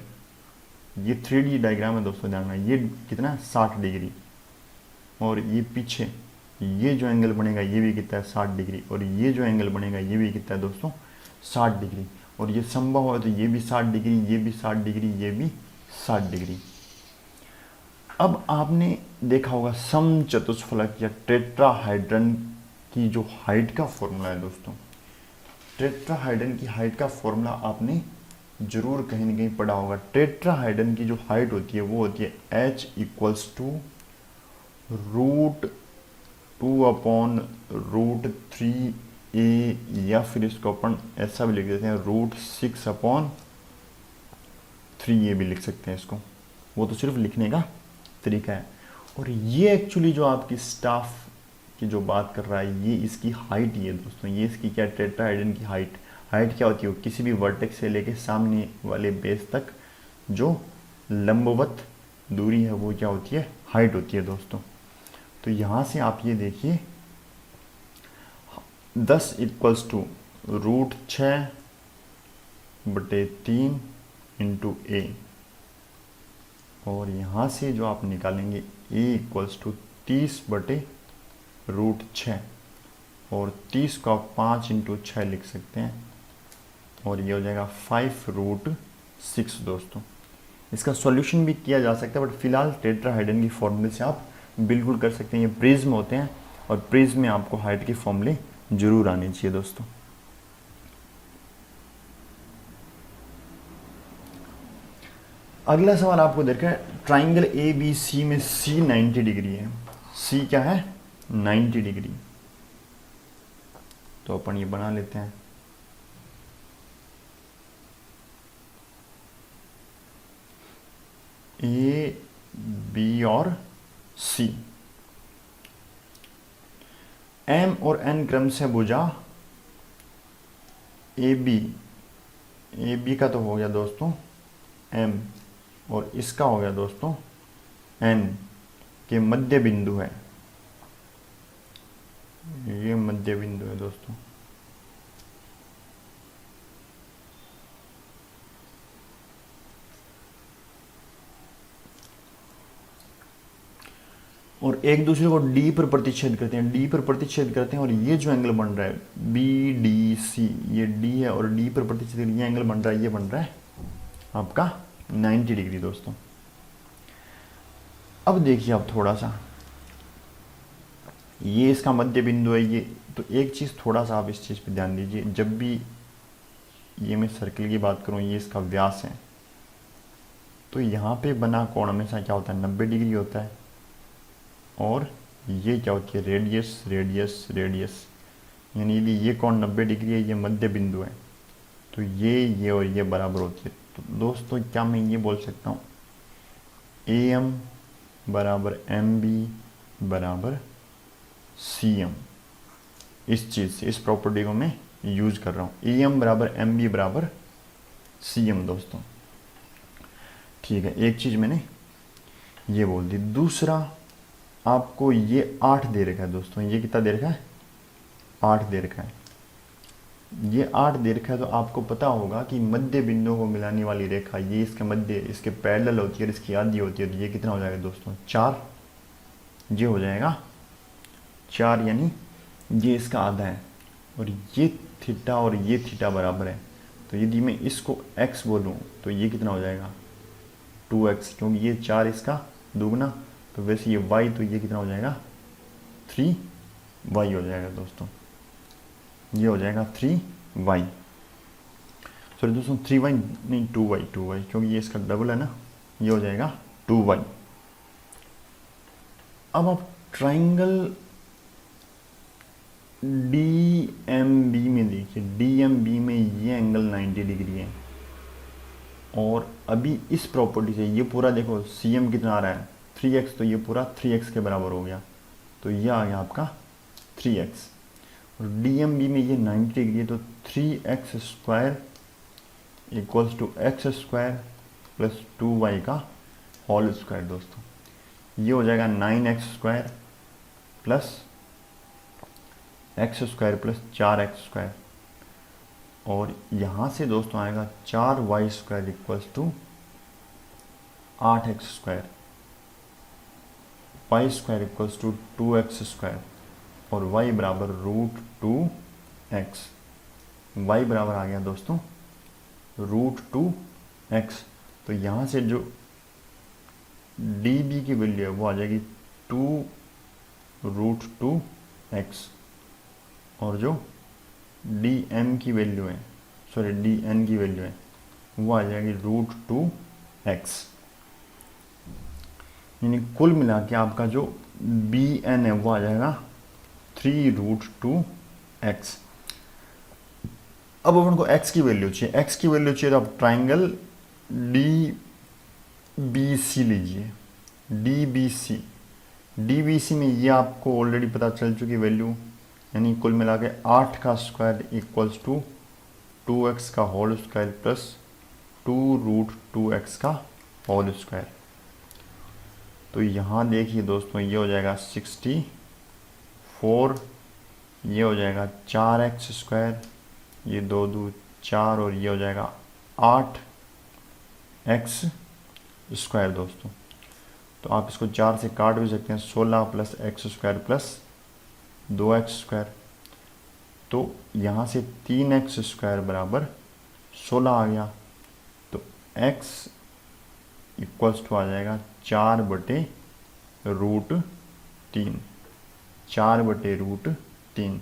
ये 3D डायग्राम है दोस्तों, ध्यान रखना, ये कितना है 60 डिग्री, और ये पीछे ये जो एंगल बनेगा ये भी कितना है 60 डिग्री, और ये जो एंगल बनेगा ये भी कितना है दोस्तों 60 डिग्री। और ये संभव हो तो ये भी 60 डिग्री, ये भी 60 डिग्री, ये भी 60 डिग्री। अब आपने देखा होगा समचतुष्फलक या टेट्राहाइड्रन की जो हाइट का फॉर्मूला है दोस्तों, टेट्राहाइड्रन की हाइट का फॉर्मूला आपने जरूर कहीं ना कहीं पढ़ा होगा। टेट्राहाइड्रन की जो हाइट होती है वो होती है h = √2/√3a, या फिर इसको अपन ऐसा भी लिख देते हैं √6/3a भी लिख सकते हैं इसको, वो तो सिर्फ लिखने का तरीका है। और ये एक्चुअली जो आपकी स्टाफ की जो बात कर रहा है ये इसकी हाइट ही है दोस्तों। ये इसकी क्या, टेट्राहाइड्रन की हाइट क्या होती है, किसी भी वर्टेक्स से लेके सामने वाले बेस तक जो लंबवत दूरी है वो क्या होती है, हाइट होती है दोस्तों। तो यहाँ से आप ये देखिए 10 = √6/3 × a, और यहाँ से जो आप निकालेंगे a = 30/√6, और 30 को आप 5 × 6 लिख सकते हैं, और ये हो जाएगा 5√6 दोस्तों। इसका सॉल्यूशन भी किया जा सकता है, बट फिलहाल टेट्राहाइड्रन की फॉर्मूले से आप बिल्कुल कर सकते हैं। ये प्रिज्म होते हैं और प्रिज्म में आपको हाइट के फॉर्मूले जरूर आने चाहिए दोस्तों। अगला सवाल आपको देखा है, ट्राइंगल ABC में C 90 डिग्री है। C क्या है, 90 डिग्री। तो अपन ये बना लेते हैं। A, B और C, M और N क्रम से भुजा AB का तो हो गया दोस्तों M, और इसका हो गया दोस्तों N के मध्य बिंदु है, ये मध्य बिंदु है दोस्तों। और एक दूसरे को D पर प्रतिच्छेद करते हैं, और ये जो एंगल बन रहा है BDC, ये D है और D पर प्रतिच्छेद, ये एंगल बन रहा है, ये बन रहा है आपका 90 डिग्री दोस्तों। अब देखिए आप थोड़ा सा, ये इसका मध्य बिंदु है, ये तो एक चीज़ थोड़ा सा आप इस चीज़ पे ध्यान दीजिए, जब भी ये मैं सर्कल की बात करूँ, ये इसका व्यास है, तो यहाँ पे बना कोण हमेशा क्या होता है, 90 डिग्री होता है, और ये क्या होती है, रेडियस। यानी यदि ये कोण 90 डिग्री है, ये मध्य बिंदु है, तो ये और ये बराबर होती है। तो दोस्तों क्या मैं ये बोल सकता हूँ AM बराबर MB बराबर CM। इस चीज़ से, इस प्रॉपर्टी को मैं यूज कर रहा हूँ, AM बराबर MB बराबर CM दोस्तों। ठीक है, एक चीज़ मैंने ये बोल दी। दूसरा, आपको ये 8 दे रखा है दोस्तों, ये कितना दे रखा है, 8 दे रखा है। ये 8 दे रखा है, तो आपको पता होगा कि मध्य बिंदु को मिलाने वाली रेखा ये इसके मध्य, इसके पैरेलल होती है और इसकी आधी होती है। तो ये कितना हो जाएगा दोस्तों, 4। ये हो जाएगा 4, यानी ये इसका आधा है और ये थीटा और ये थीटा बराबर है। तो यदि मैं इसको x बोलूँ तो ये कितना हो जाएगा 2x, क्योंकि ये 4 इसका दुगना, तो वैसे ये y, तो ये कितना हो जाएगा 3y हो जाएगा दोस्तों। ये हो जाएगा 3y, सॉरी दोस्तों 3y नहीं 2y, क्योंकि ये इसका डबल है ना, ये हो जाएगा 2y। अब आप ट्राइंगल DMB में देखिए, DMB में ये एंगल 90 डिग्री है और अभी इस प्रॉपर्टी से ये पूरा देखो CM कितना आ रहा है 3x, तो ये पूरा 3x के बराबर हो गया, तो ये आ गया आपका 3x। और DMB में ये 90 डिग्री है, तो 3x square equals to x square plus 2y का होल स्क्वायर दोस्तों। ये हो जाएगा 9x square plus x square plus 4x square, और यहाँ से दोस्तों आएगा 4y square equals to 8x square, y square equals to 2x square और y बराबर √2x। y बराबर आ गया दोस्तों √2x। तो यहाँ से जो dB की वैल्यू है वो आ जाएगी 2√2x, और जो dm की वैल्यू है, सॉरी dn की वैल्यू है, वो आ जाएगी √2x। यानी कुल मिला के आपका जो bn है वो आ जाएगा 3√2x। अब अपन को x की वैल्यू चाहिए, x की वैल्यू चाहिए, तो आप ट्राइंगल DBC लीजिए। DBC में ये आपको ऑलरेडी पता चल चुकी वैल्यू, यानी कुल मिला के 8 का स्क्वायर इक्वल्स टू 2x का होल स्क्वायर प्लस 2√2x का होल स्क्वायर। तो यहाँ देखिए दोस्तों, ये हो जाएगा 64, ये हो जाएगा 4x स्क्वायर, ये 2 2 4, और ये हो जाएगा 8x स्क्वायर दोस्तों। तो आप इसको 4 से काट भी सकते हैं, 16 plus x square plus 2x square. तो यहाँ से 3x स्क्वायर बराबर 16 आ गया, तो x इक्वल्स टू आ जाएगा 4/√3, 4/√3।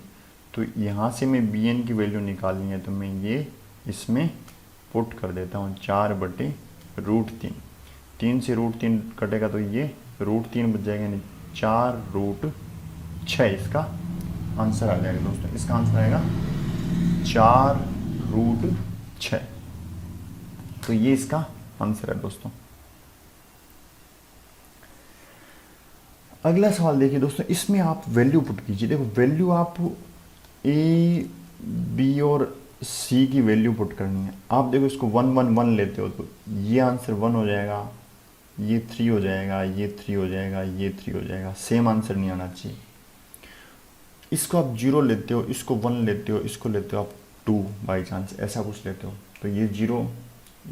तो यहाँ से मैं bn की वैल्यू निकालनी है, तो मैं ये इसमें पुट कर देता हूँ 4/√3। 3 से √3 कटेगा तो ये √3 बच जाएगा, यानी 4√6 इसका आंसर आ जाएगा दोस्तों। इसका आंसर आएगा 4√6। तो ये इसका आंसर है दोस्तों। अगला सवाल देखिए दोस्तों, इसमें आप वैल्यू पुट कीजिए। देखो वैल्यू आप A, B और C की वैल्यू पुट करनी है। आप देखो इसको 1 1 1 लेते हो तो ये आंसर 1 हो जाएगा, ये 3 हो जाएगा, ये 3 हो जाएगा, ये 3 हो जाएगा। सेम आंसर नहीं आना चाहिए। इसको आप 0 लेते हो, इसको 1 लेते हो, इसको लेते हो आप 2 बाई चांस, ऐसा कुछ लेते हो तो ये 0,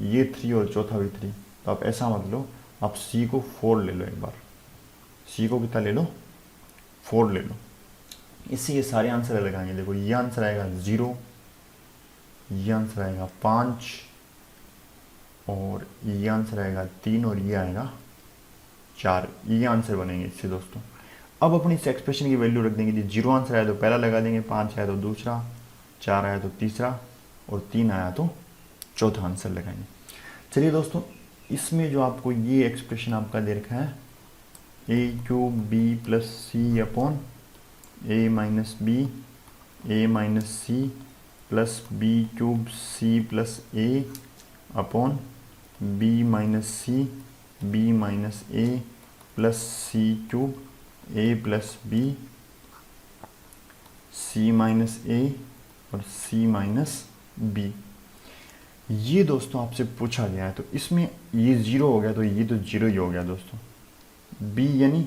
ये 3 और चौथा भी 3। तो आप ऐसा मत लो, आप C को 4 ले लो एक बार। C को कितना ले लो, 4 ले लो। इससे ये सारे आंसर अलग आएंगे। देखो ये आंसर आएगा 0, ये आंसर आएगा 5, और ये आंसर आएगा 3, और ये आएगा 4। ये आंसर बनेंगे इससे दोस्तों। अब अपनी इस एक्सप्रेशन की वैल्यू रख देंगे। 0 आंसर आया तो पहला लगा देंगे, 5 आया तो दूसरा, 4 आया तो तीसरा, और 3 आया तो चौथा आंसर लगाएंगे। चलिए दोस्तों, इसमें जो आपको ये एक्सप्रेशन आपका दे रखा है a³ b + c/a - b A minus C plus B cube C plus A upon B minus C B minus A plus C cube A plus B C minus A और सी माइनस बी। ये दोस्तों आपसे पूछा गया है, तो इसमें ये ज़ीरो हो गया तो ये तो ज़ीरो ही हो गया दोस्तों। बी यानी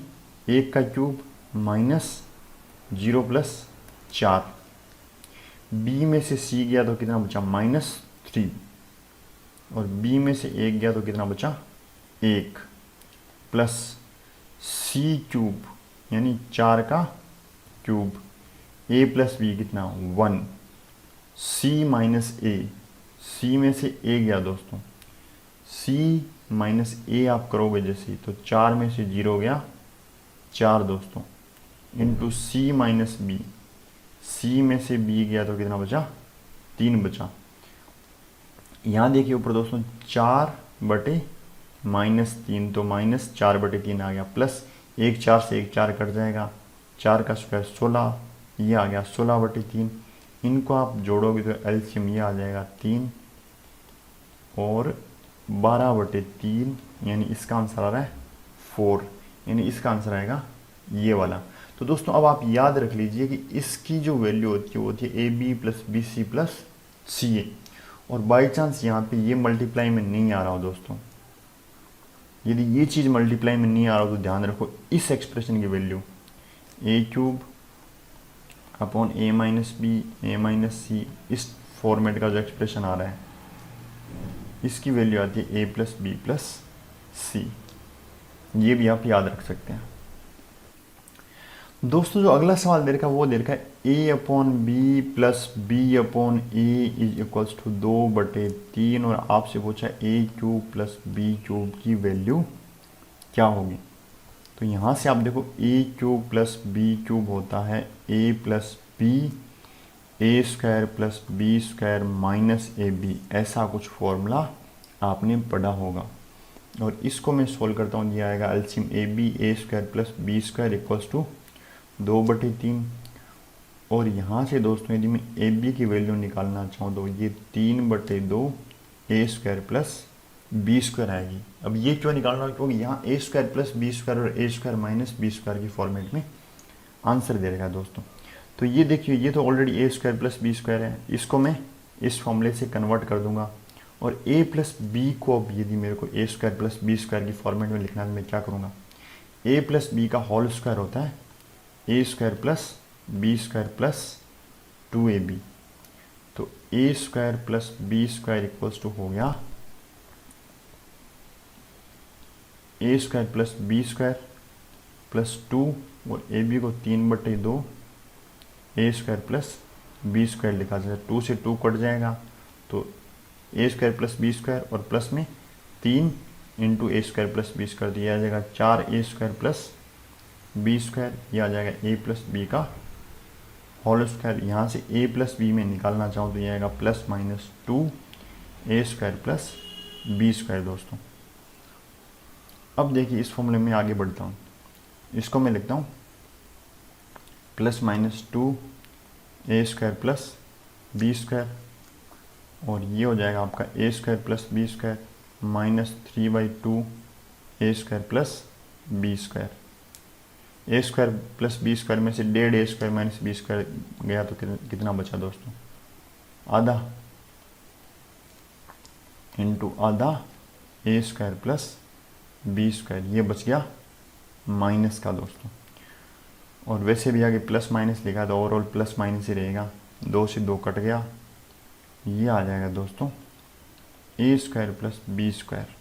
1 का क्यूब माइनस 0 प्लस 4। बी में से सी गया तो कितना बचा -3 और बी में से 1 गया तो कितना बचा 1 प्लस सी क्यूब यानी 4 का क्यूब ए प्लस बी कितना 1 सी माइनस ए। सी में से ए गया दोस्तों, सी माइनस ए आप करोगे जैसे तो 4 में से 0 गया 4 दोस्तों इंटू सी माइनस बी। सी में से बी गया तो कितना बचा 3 बचा। यहाँ देखिए ऊपर दोस्तों 4 बटे -3 तो -4/3 आ गया प्लस 1 4 से 1 4 कट जाएगा, 4 का स्क्वायर 16, ये आ गया 16/3। इनको आप जोड़ोगे तो एलसीएम ये आ जाएगा 3 और 12/3 यानी इसका आंसर आ रहा है 4, यानी इसका आंसर आएगा ये वाला। तो दोस्तों अब आप याद रख लीजिए कि इसकी जो वैल्यू होती है वो होती है A B plus B C plus C A. और बाई चांस यहाँ पे ये मल्टीप्लाई में नहीं आ रहा हो दोस्तों, यदि ये चीज़ मल्टीप्लाई में नहीं आ रहा हो तो ध्यान रखो इस एक्सप्रेशन की वैल्यू ए क्यूब अपॉन ए माइनस बी ए माइनस सी, इस फॉर्मेट का जो एक्सप्रेशन आ रहा है इसकी वैल्यू आती है ए प्लस बी प्लस सी। ये भी आप याद रख सकते हैं दोस्तों। जो अगला सवाल दे रखा है वो दे रखा है A upon B plus B upon A is equals to 2/3 और आपसे पूछा A cube plus B cube की वैल्यू क्या होगी। तो यहाँ से आप देखो A cube plus B cube होता है A plus B A square plus B square minus A B, ऐसा कुछ फॉर्मूला आपने पढ़ा होगा। और इसको मैं सोल्व करता हूँ, ये आएगा LCM A B A square plus B square equals to 2/3। और यहाँ से दोस्तों यदि मैं ए बी की वैल्यू निकालना चाहूँ तो ये 3/2 A square plus B square आएगी। अब ये क्यों निकालना है, क्योंकि यहाँ ए स्क्वायर प्लस बी स्क्वायर और ए स्क्वायर माइनस बी स्क्वायर की फॉर्मेट में आंसर दे रहेगा दोस्तों। तो ये देखिए ये तो ऑलरेडी ए स्क्वायर प्लस बी स्क्वायर है, इसको मैं इस फॉर्मूले से कन्वर्ट कर दूंगा। और ए प्लस बी को अब यदि मेरे को A square plus B square की फॉर्मेट में लिखना है तो मैं क्या करूँगा, ए प्लस बी का होल स्क्वायर होता है A square plus B square plus 2ab। तो A square plus B square equals to हो गया A square plus B square plus 2 और ए बी को 3/2 A square plus B square लिखा जाए। 2 से 2 कट जाएगा तो A square plus B square और प्लस में 3 इंटू ए स्क्वायर प्लस बी स्क्वायर, तो यह आ जाएगा 4 ए स्क्वायर प्लस बी स्क्वायर, यह आ जाएगा ए प्लस बी का होल स्क्वायर। यहाँ से ए प्लस बी में निकालना चाहूँ तो यह आएगा +-2 ए स्क्वायर प्लस बी स्क्वायर दोस्तों। अब देखिए इस फॉर्मूले में आगे बढ़ता हूँ, इसको मैं लिखता हूँ +-2 ए स्क्वायर प्लस बी स्क्वायर और ये हो जाएगा आपका ए square plus B square -3/2 A square plus B square. A square plus B square में से 1.5 ए स्क्वायर माइनस बी स्क्वायर गया तो कितना बचा दोस्तों, आधा इंटू आधा ए स्क्वायर प्लस बी स्क्वायर, ये बच गया माइनस का दोस्तों। और वैसे भी आगे प्लस माइनस लिखा तो ओवरऑल प्लस माइनस ही रहेगा, 2 से 2 कट गया, ये आ जाएगा दोस्तों A square plus B square.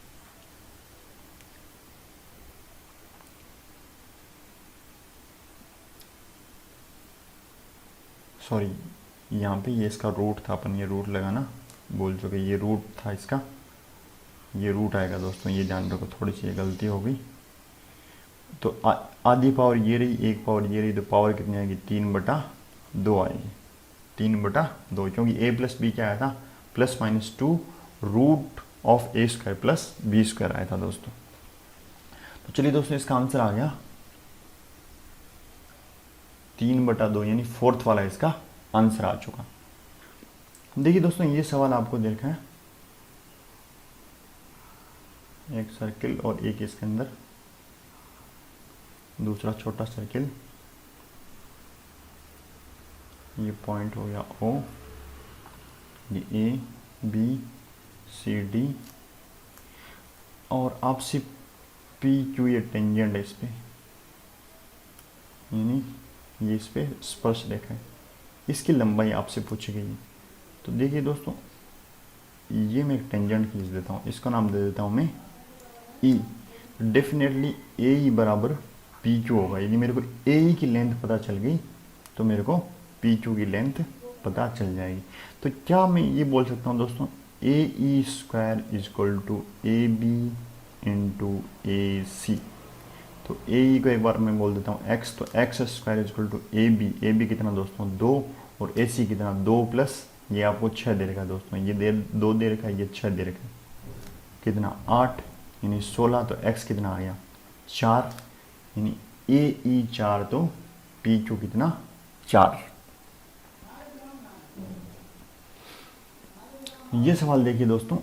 Sorry यहाँ पे ये इसका रूट था, अपन ये रूट लगाना बोल चुके, ये रूट था इसका, ये रूट आएगा दोस्तों, ये ध्यान रखो, थोड़ी सी गलती हो गई। तो आधी पावर ये रही, एक पावर ये रही, तो पावर कितनी आएगी 3/2 आएगी, 3/2, क्योंकि ए प्लस बी क्या आया था +-2 root of A square plus B square आया था दोस्तों। तो चलिए दोस्तों इसका आंसर आ गया 3/2 यानी फोर्थ वाला इसका आंसर आ चुका। देखिए दोस्तों ये सवाल आपको देखा है, एक सर्किल और एक इसके अंदर दूसरा छोटा सर्किल, ये पॉइंट हो गया O, ये A B C D और आपसे P Q ये टेंजेंट है इस पे, यानी ये इस पे स्पर्श रेखा है, इसकी लंबाई आपसे पूछी गई है। तो देखिए दोस्तों ये मैं एक टेंजेंट खींच देता हूँ, इसका नाम दे देता हूँ मैं E। डेफिनेटली AE बराबर PQ होगा, यदि मेरे को AE की लेंथ पता चल गई तो मेरे को PQ की लेंथ पता चल जाएगी। तो क्या मैं ये बोल सकता हूँ दोस्तों AE square is equal to AB into AC। तो AE को एक बार मैं बोल देता हूँ X, तो X square is equal to AB कितना दोस्तों 2 और AC कितना 2 प्लस ये आपको 6 दे रखा है दोस्तों, ये 2 दे रखा है, ये 6 दे रखा है, कितना 8 यानी 16। तो X कितना आ गया 4, यानी AE 4 तो PQ कितना 4। ये सवाल देखिए दोस्तों,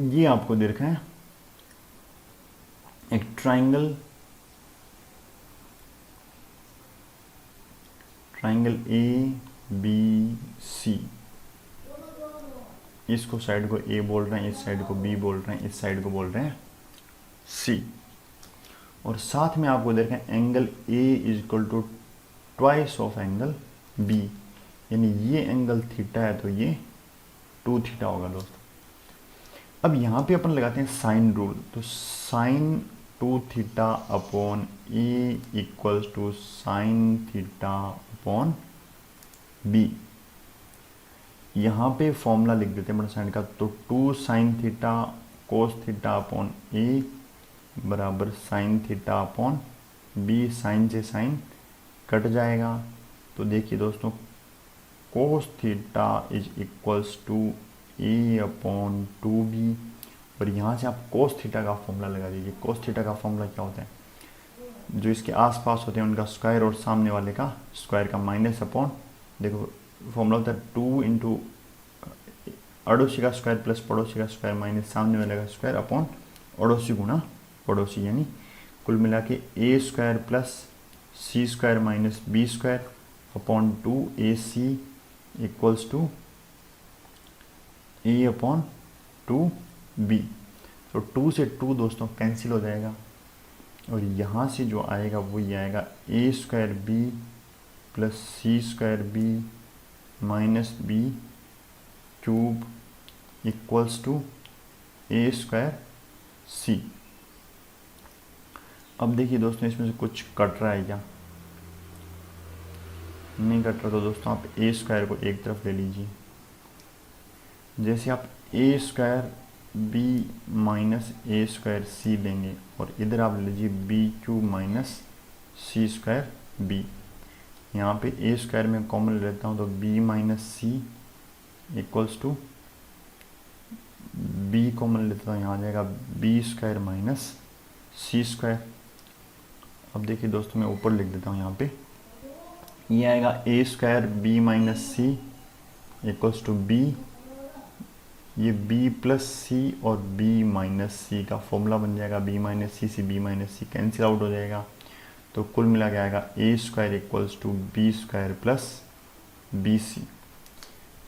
ये आपको दे रखा है एक ट्राइंगल ABC, इसको साइड को A बोल रहे हैं, इस साइड को B बोल रहे हैं, इस साइड को बोल रहे हैं C, और साथ में आपको दे रखा है angle A is equal to twice of angle B, यानी ये एंगल थीटा है तो ये 2 थीटा होगा दोस्तों। अब यहाँ पे अपन लगाते हैं साइन रूल, तो sine 2 theta upon A equals to sine theta upon B। यहाँ पे फॉर्मूला लिख देते हैं बड़ा साइन का, तो 2 sine theta cos theta upon A बराबर sine theta upon B, sine से साइन कट जाएगा। तो देखिए दोस्तों cos theta is equals to A upon 2B, और यहाँ से आप कोस थीटा का फॉर्मूला लगा दीजिए। कोस थीटा का फॉर्मूला क्या होता है, जो इसके आसपास होते हैं उनका स्क्वायर और सामने वाले का स्क्वायर का माइनस अपॉन, देखो फॉर्मूला होता है 2 इंटू अड़ोसी का स्क्वायर प्लस पड़ोसी का स्क्वायर माइनस सामने वाले का स्क्वायर अपॉन अड़ोसी गुणा पड़ोसी, यानी कुल मिला के A square plus C square minus B square upon 2AC equals to A upon 2B। तो 2 से 2 दोस्तों कैंसिल हो जाएगा, और यहाँ से जो आएगा वो ये आएगा A square B plus C square B minus B cube equals to A square C। अब देखिए दोस्तों इसमें से कुछ कट रहा है क्या, नहीं कट रहा, तो दोस्तों आप A स्क्वायर को एक तरफ ले लीजिए। जैसे आप A square B minus A square C लेंगे और इधर आप लीजिए B cube minus C square B, यहाँ पे A स्क्वायर में कॉमन लेता हूँ तो B minus C equals to B common लेता हूँ, यहाँ आ जाएगा B square minus C square. अब देखिए दोस्तों मैं ऊपर लिख देता हूँ, यहाँ पे ये आएगा A square B minus C equals to B, ये B प्लस C और B माइनस C का फॉर्मूला बन जाएगा, B माइनस C से B minus C cancel out हो जाएगा, तो कुल मिला के आएगा A square equals to B square plus BC,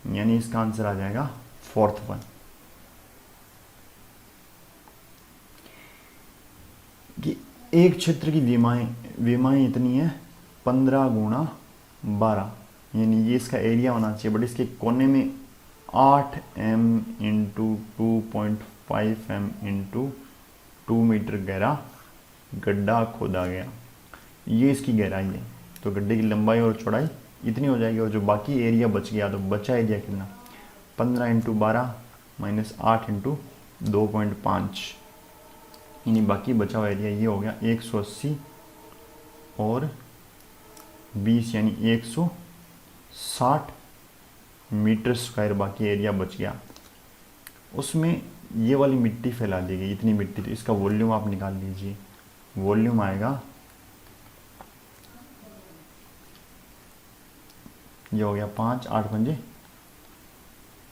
यानी इसका आंसर आ जाएगा 4th वन। कि एक क्षेत्र की विमाएँ इतनी है 15 गुणा 12, यानी ये इसका एरिया होना चाहिए, बट इसके कोने में 8m into 2.5m into 2 metre गहरा गड्ढा खोदा गया, ये इसकी गहराई है। तो गड्ढे की लंबाई और चौड़ाई इतनी हो जाएगी, और जो बाकी एरिया बच गया, तो बचा एरिया कितना 15 इंटू 12 माइनस 8 इंटू 2.5, यानी बाकी बचा हुआ एरिया ये हो गया 180 और 20 यानी 160 मीटर स्क्वायर बाकी एरिया बच गया। उसमें ये वाली मिट्टी फैला दी गई, इतनी मिट्टी, तो इसका वॉल्यूम आप निकाल लीजिए। वॉल्यूम आएगा ये हो गया 5, 8 पंजे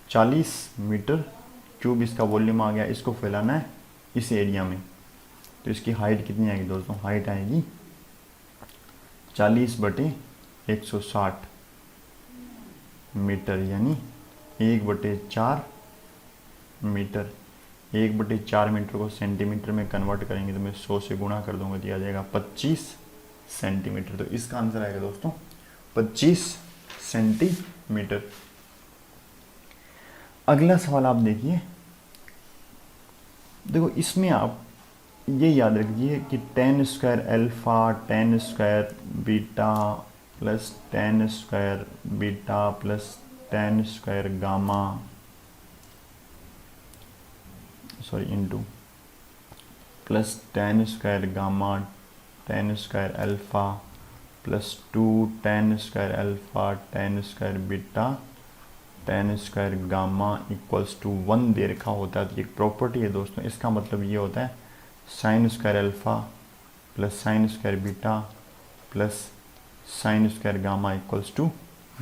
40 मीटर क्यूब इसका वॉल्यूम आ गया। इसको फैलाना है इस एरिया में, तो इसकी हाइट कितनी आएगी दोस्तों? हाइट आएगी 40/160 मीटर, यानी 1/4 मीटर। 1/4 मीटर को सेंटीमीटर में कन्वर्ट करेंगे तो मैं 100 से गुणा कर दूंगा, दिया जाएगा 25 सेंटीमीटर। तो इसका आंसर आएगा दोस्तों 25 सेंटीमीटर। अगला सवाल आप देखिए, देखो इसमें आप ये याद रखिए कि tan square alpha, tan square beta plus tan square beta plus tan square gamma, sorry into plus tan square gamma, tan square alpha plus 2 tan square alpha, tan square beta, tan square gamma equals to 1 दे रखा होता है। तो एक property है दोस्तों, इसका मतलब ये होता है sine square alpha plus sine square beta plus sine square gamma equals to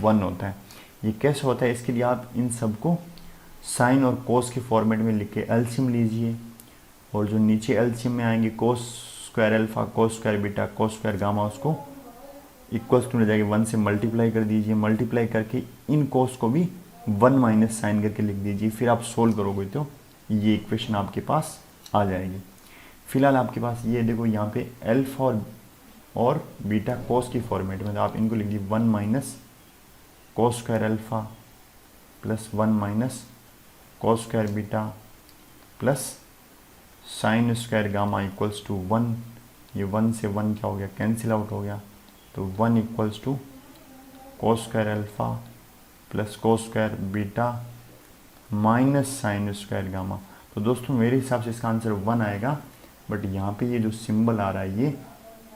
1 होता है। ये कैसे होता है? इसके लिए आप इन सबको साइन और कोस के फॉर्मेट में लिख के एलसीएम लीजिए, और जो नीचे एलसीएम में आएंगे कोस स्क्वायर अल्फा, कोस square beta, cos square gamma, उसको इक्वल्स टू ले जाके 1 से मल्टीप्लाई कर दीजिए। मल्टीप्लाई करके इन कोस को भी 1 माइनस साइन करके लिख दीजिए। फिर आप सोल्व करोगे तो ये इक्वेशन आपके पास आ जाएगी। फिलहाल आपके पास ये देखो यहाँ पे अल्फा और बीटा कोस की फॉर्मेट में, तो आप इनको लिख दीजिए 1 minus cos square alpha plus 1 minus cos square beta plus sine square gamma equals to 1। ये 1 से 1 क्या हो गया? कैंसिल आउट हो गया। तो 1 equals to cos square alpha plus cos square beta minus sine square gamma. तो दोस्तों मेरे हिसाब से इसका आंसर 1 आएगा, बट यहाँ पे ये जो सिंबल आ रहा है ये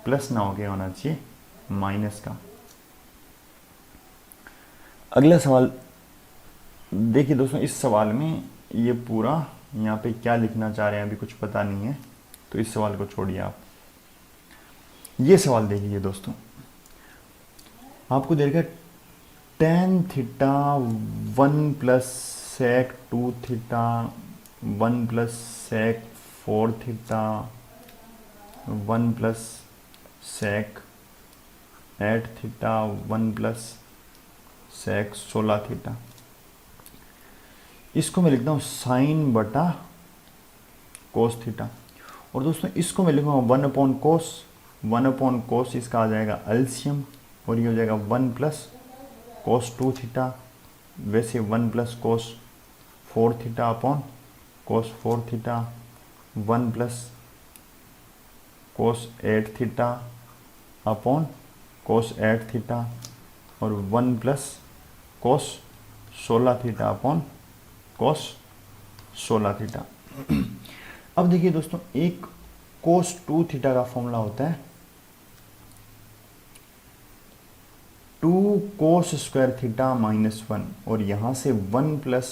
प्लस ना होके होना चाहिए माइनस का। अगला सवाल देखिए दोस्तों, इस सवाल में ये पूरा यहाँ पे क्या लिखना चाह रहे हैं अभी कुछ पता नहीं है, तो इस सवाल को छोड़िए आप। ये सवाल देखिए दोस्तों, आपको दे रखा है tan theta 1 plus sec 2 theta 1 plus sec 4 theta 1 plus sec 8 theta 1 plus sec 16 theta. इसको मैं लिखता हूँ साइन बटा कोस थीटा, और दोस्तों इसको मैं लिखूँगा 1 अपॉन कोस। 1 अपॉन कोस इसका आ जाएगा एलसीएम, और ये हो जाएगा 1 प्लस कोस 2 थीटा, वैसे 1 प्लस कोस 4 थीटा अपॉन कोस 4 theta, 1 plus cos 8 theta upon कोस 8 थीटा, और 1 plus cos 16 theta upon cos 16 theta. अब देखिए दोस्तों, एक कोस 2 थीटा का फॉर्मूला होता है 2 कोस स्क्वायर थीटा माइनस 1, और यहाँ से 1 प्लस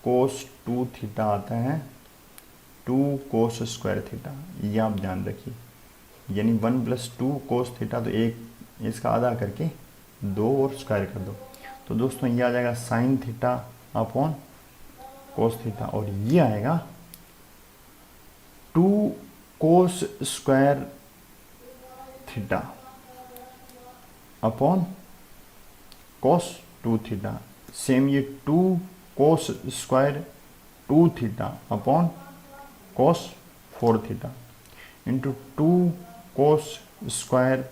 कोस 2 थीटा आता है 2 कोस स्क्वायर थीटा। ये आप ध्यान रखिए, यानी 1 प्लस 2 कोस थीटा, तो एक इसका आधा करके 2 और स्क्वायर कर दो, तो दोस्तों ये आ जाएगा sign theta upon cos theta, और ये आएगा 2 कोस स्क्वायर थीटा अपॉन कोस 2 थीटा। सेम ये 2 कोस स्क्वायर 2 थीटा अपॉन कोस 4 theta into 2 cos square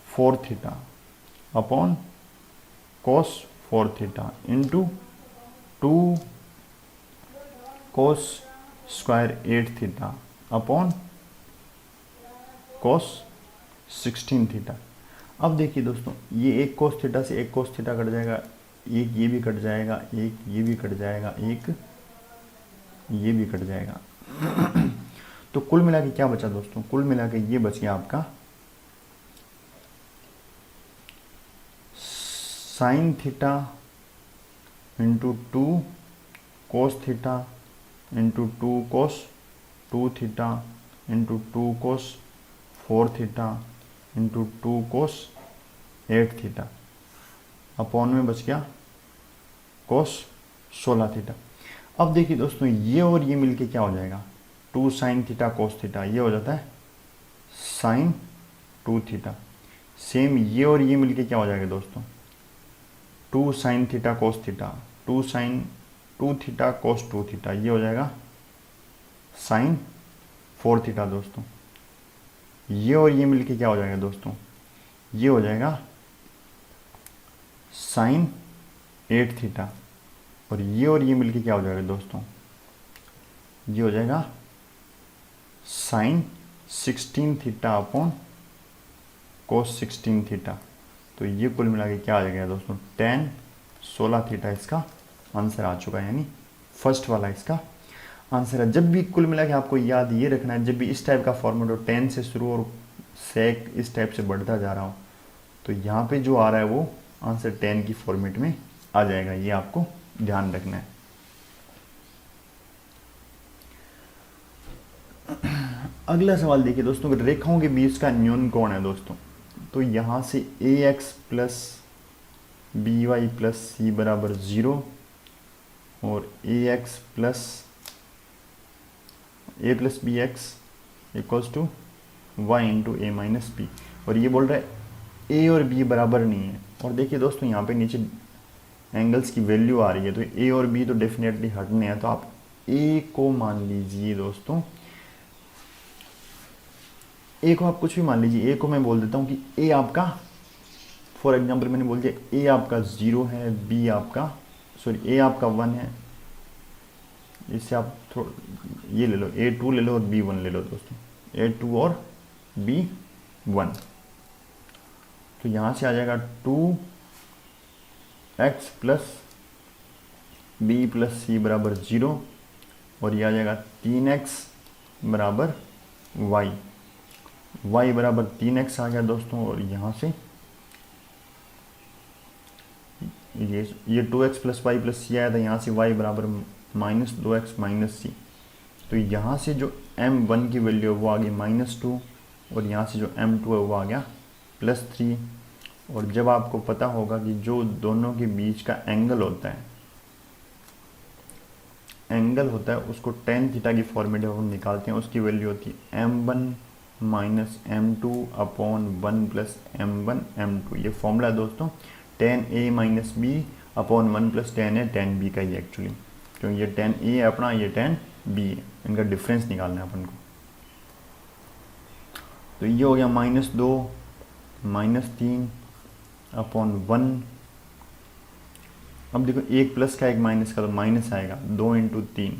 4 theta upon कोस 4 theta into 2 cos square 8 theta upon cos 16 theta. अब देखिए दोस्तों, ये एक कोस थीटा से एक कोस थीटा कट जाएगा, एक ये भी कट जाएगा, एक ये भी कट जाएगा, एक ये भी कट जाएगा। तो कुल मिला के क्या बचा दोस्तों? कुल मिला के ये बच गया आपका sine theta into 2 cos theta into 2 कोस 2 थीटा इंटू 2 कोस 4 थीटा इंटू 2 कोस 8 थीटा। अपॉन में बच गया कोस 16 थीटा। अब देखिए दोस्तों ये और ये मिलके क्या हो जाएगा, 2 साइन थीटा कोस थीटा, ये हो जाता है साइन 2 थीटा। सेम ये और ये मिलके क्या हो जाएगा दोस्तों, 2 sine theta cos theta, 2 sine 2 theta cos 2 theta, ये हो जाएगा साइन 4 थीटा दोस्तों। ये और ये मिलके क्या हो जाएगा दोस्तों, ये हो जाएगा साइन 8 थीटा। और ये मिलके क्या हो जाएगा दोस्तों, ये हो जाएगा sine 16 theta upon cos 16 theta. तो ये कुल मिला के क्या आ जाएगा दोस्तों, tan 16 थीटा इसका आंसर आ चुका है, यानी फर्स्ट वाला इसका आंसर है। जब भी कुल मिला के आपको याद ये रखना है, जब भी इस टाइप का फॉर्मेट हो, 10 से शुरू और सेक इस टाइप से बढ़ता जा रहा हो, तो यहाँ पे जो आ रहा है वो आंसर 10 की फॉर्मेट में आ जाएगा, ये आपको ध्यान रखना है। अगला सवाल देखिए दोस्तों, रेखाओं के बीच का न्यून कोण है दोस्तों, तो यहाँ से ax plus B Y plus C बराबर 0 और ax plus a plus B X equals to Y into A minus B. और ये बोल रहा है a और b बराबर नहीं है। और देखिए दोस्तों यहाँ पे नीचे एंगल्स की वैल्यू आ रही है, तो a और b तो डेफिनेटली हटने हैं, तो आप a को मान लीजिए दोस्तों, a को आप कुछ भी मान लीजिए। a को मैं बोल देता हूँ कि a आपका, फॉर एग्जांपल मैंने बोल दिया a आपका 0 है, b आपका a आपका 1 है, इससे आप थोड़ा ये ले लो, a2 ले लो और b1 ले लो दोस्तों, a2 और b1। तो यहाँ से आ जाएगा 2x plus B plus C बराबर 0 और ये आ जाएगा 3x बराबर y बराबर 3x आ गया दोस्तों। और यहाँ से ये 2x प्लस वाई प्लस सी आया था, यहाँ से y बराबर माइनस 2x माइनस सी। तो यहाँ से जो m1 की वैल्यू है वो आ गई -2 और यहाँ से जो m2 है वो आ गया +3। और जब आपको पता होगा कि जो दोनों के बीच का एंगल होता है उसको tan थीटा की फॉर्मेट में हम निकालते हैं, उसकी वैल्यू होती है m1 minus m2 upon 1 plus m1 m2। ये फॉर्मूला है दोस्तों, tan a minus B upon 1 plus tan a tan b का ही एक्चुअली, क्योंकि ये tan a है अपना, ये tan b है, इनका डिफरेंस निकालना है अपन को। तो ये हो गया -2 -3 अपॉन 1। अब देखो एक प्लस का एक माइनस का, तो माइनस आएगा 2 इंटू 3,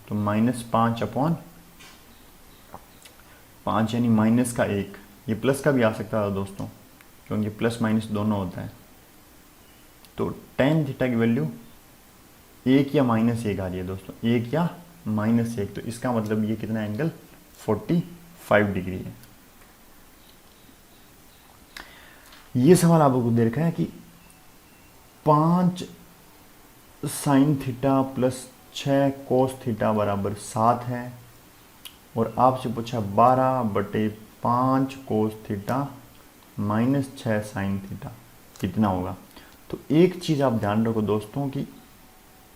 तो -5 अपॉन 5 यानी माइनस का 1। ये प्लस का भी आ सकता था दोस्तों, क्योंकि प्लस माइनस दोनों होता है। तो tan थीटा की वैल्यू 1 या -1 आ रही है दोस्तों, 1 या -1। तो इसका मतलब ये कितना एंगल 45 डिग्री है। ये सवाल आपको दे रखा है कि 5 sine theta plus 6 cos theta बराबर 7 है, और आपसे पूछा 12/5 cos theta minus 6 sine theta कितना होगा। तो एक चीज़ आप ध्यान रखो दोस्तों कि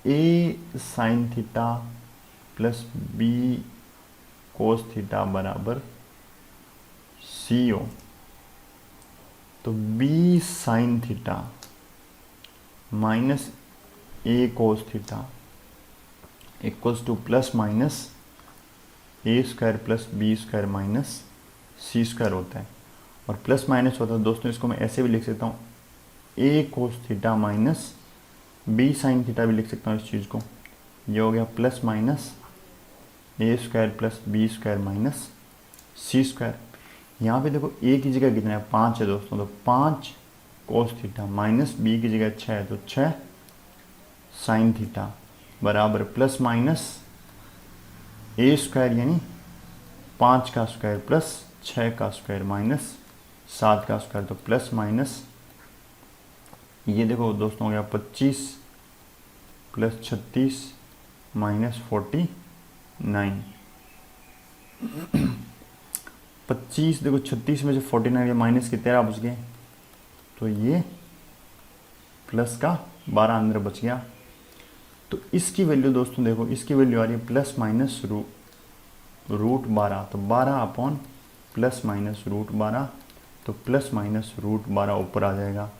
a sine theta plus b cos theta बराबर c हो, तो b sine theta minus a cos theta equals two plus minus a square plus b square minus c square होता है। और प्लस माइनस होता है दोस्तों, इसको मैं ऐसे भी लिख सकता हूँ, a cos theta minus b sine theta भी लिख सकता हूँ इस चीज़ को। ये हो गया plus minus a square plus b square minus c square. यहाँ पे देखो a की जगह कितना है, 5 है दोस्तों, तो 5 कोस थीटा माइनस b की जगह 6 है, तो 6 साइन थीटा बराबर प्लस माइनस a स्क्वायर यानी 5 का स्क्वायर प्लस 6 का स्क्वायर माइनस 7 का स्क्वायर। तो प्लस माइनस ये देखो दोस्तों हो गया 25 प्लस 36 माइनस 49। 25 देखो 36 में से 49 के माइनस के 13 बच गए, तो ये प्लस का 12 अंदर बच गया। तो इसकी वैल्यू दोस्तों देखो, इसकी वैल्यू आ रही है प्लस माइनस रूट 12, तो 12 अपॉन प्लस माइनस रूट 12, तो प्लस माइनस रूट 12 ऊपर आ जाएगा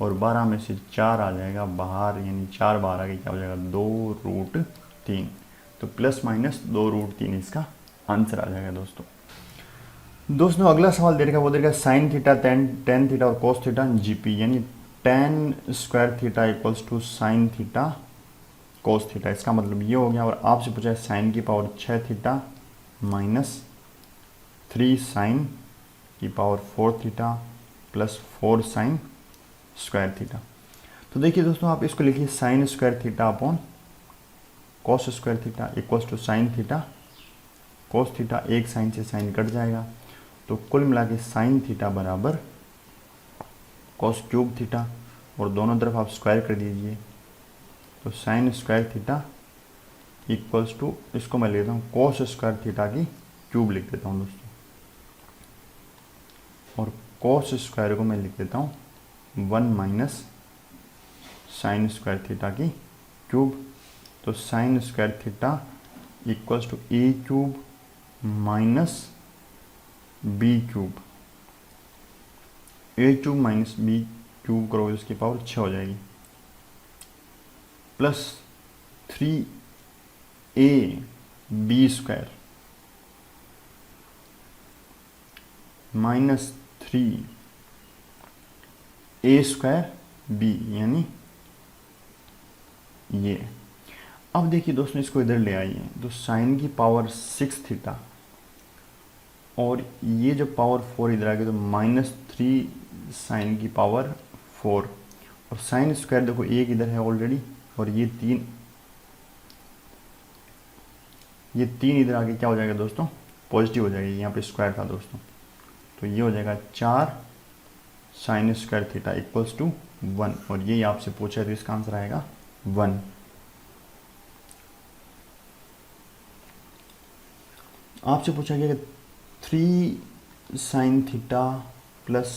और 12 में से 4 आ जाएगा बाहर, यानी 4 बाहर आगे क्या हो जाएगा 2√3, तो प्लस माइनस 2√3 इसका आंसर आ जाएगा दोस्तों। दोस्तों अगला सवाल दे रखा वो दे रखा साइन थीटा टेन थीटा और कोस थीटा जीपी, यानी tan square theta equals to sine theta cos theta. इसका मतलब ये हो गया। और आपसे पूछा है साइन की पावर 6 थीटा माइनस 3 साइन की power 4 theta plus 4 sine square theta. तो देखिए दोस्तों, आप इसको लिखिए sine square theta upon cos square theta equals to sine theta cos theta, एक साइन से साइन कट जाएगा, तो कुल मिला के साइन थीटा बराबर कोस क्यूब थीटा, और दोनों तरफ आप स्क्वायर कर दीजिए, तो sine square theta equals to, इसको मैं लेता हूँ कोस स्क्वायर थीटा की क्यूब लिख देता हूँ दोस्तों, और कोस स्क्वायर को मैं लिख देता हूँ 1 माइनस साइन स्क्वायर थीटा की क्यूब। तो sine square theta equals to A cube minus B cube, A cube minus B cube करो इसकी पावर 6 हो जाएगी, plus 3 A B square minus 3 A square B, यानी ये। अब देखिए दोस्तों, इसको इधर ले आइए, तो साइन की पावर 6 थीटा और ये जो पावर 4 इधर आ गई, तो माइनस 3 साइन की पावर 4, और साइन स्क्वायर देखो एक इधर है ऑलरेडी, और ये 3 इधर आगे क्या हो जाएगा दोस्तों, पॉजिटिव हो जाएगी, यहाँ पे स्क्वायर था दोस्तों, तो ये हो जाएगा 4 sine square theta equals to 1, और ये आपसे पूछा है तो इसका आंसर आएगा 1। आपसे पूछा गया कि 3 sine theta plus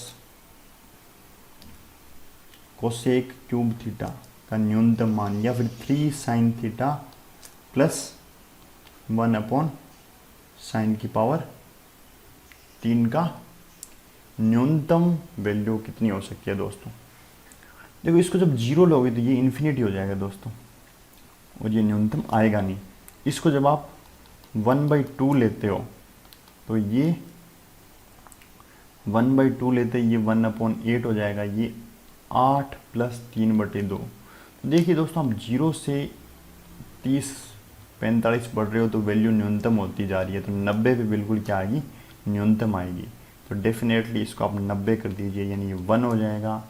cosec cube theta का न्यूनतम मान, या फिर 3 sine theta plus 1 upon sine की पावर 3 का न्यूनतम वैल्यू कितनी हो सकती है दोस्तों। देखो, इसको जब जीरो लोगे तो ये इन्फिनिटी हो जाएगा दोस्तों, और ये न्यूनतम आएगा नहीं। इसको जब आप 1/2 लेते हो तो ये 1/2 लेते ये 1/8 हो जाएगा, ये 8 प्लस 3/2। तो देखिए दोस्तों, आप 0 से 30-45 बढ़ रहे हो तो वैल्यू न्यूनतम होती जा रही है, तो 90 पे बिल्कुल क्या आएगी, न्यूनतम आएगी। तो डेफिनेटली इसको आप 90 कर दीजिए, यानी ये 1 हो जाएगा,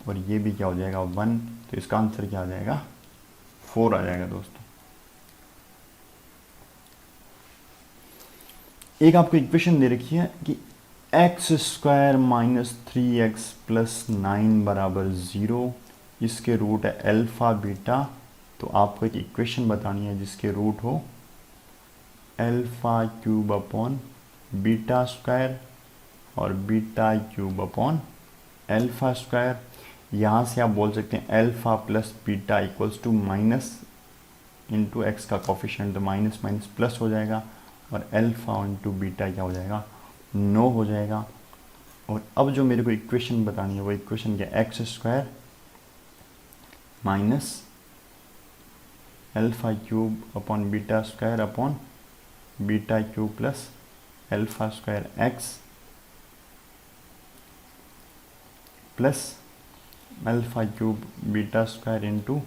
और ये भी क्या हो जाएगा 1, तो इसका आंसर क्या आ जाएगा 4 आ जाएगा दोस्तों। एक आपको इक्वेशन दे रखी है कि x square minus 3x plus 9 बराबर 0, इसके रूट है अल्फा बीटा। तो आपको एक इक्वेशन बतानी है जिसके रूट हो alpha cube upon beta square और beta cube upon alpha square. यहाँ से आप बोल सकते हैं alpha plus beta equals to minus into X का कोफिशिएंट, तो माइनस माइनस प्लस हो जाएगा, और अल्फा इंटू बीटा क्या हो जाएगा 9 हो जाएगा। और अब जो मेरे को इक्वेशन बतानी है वो इक्वेशन क्या, x square minus alpha cube upon beta square upon beta cube plus alpha square x plus alpha cube beta square into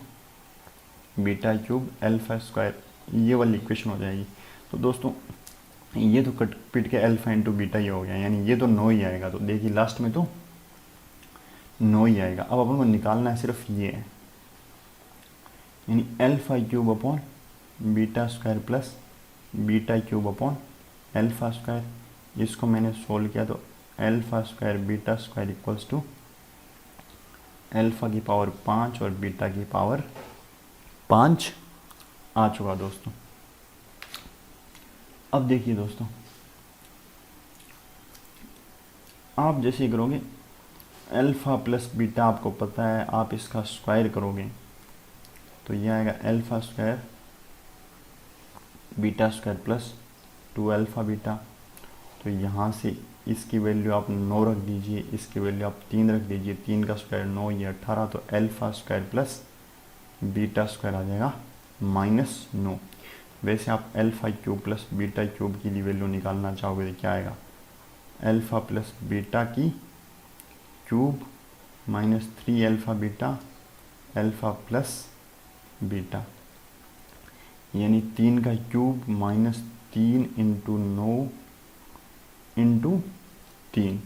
beta cube alpha square, ये वाली इक्वेशन हो जाएगी। तो दोस्तों ये तो कट पिट के अल्फा इंटू बीटा ही हो गया, यानी ये तो 9 ही आएगा। तो देखिए लास्ट में तो 9 ही आएगा। अब अपन को निकालना है सिर्फ ये, यानी alpha cube upon beta square plus beta cube upon alpha square. इसको मैंने सोल्व किया तो alpha square beta square equals to alpha की पावर 5 और बीटा की पावर 5 आ चुका दोस्तों। अब देखिए दोस्तों, आप जैसे ही करोगे अल्फ़ा प्लस बीटा आपको पता है, आप इसका स्क्वायर करोगे तो ये आएगा alpha square beta square plus 2 alpha beta. तो यहाँ से इसकी वैल्यू आप 9 रख दीजिए, इसकी वैल्यू आप 3 रख दीजिए, 3 का स्क्वायर 9, ये 18, तो alpha square plus beta square आ जाएगा -9। वैसे आप alpha cube plus beta cube की वैल्यू निकालना चाहोगे तो क्या आएगा, अल्फ़ा प्लस बीटा की cube -3 alpha beta alpha plus beta, यानी 3 का क्यूब -3 इंटू 9 इंटू 3।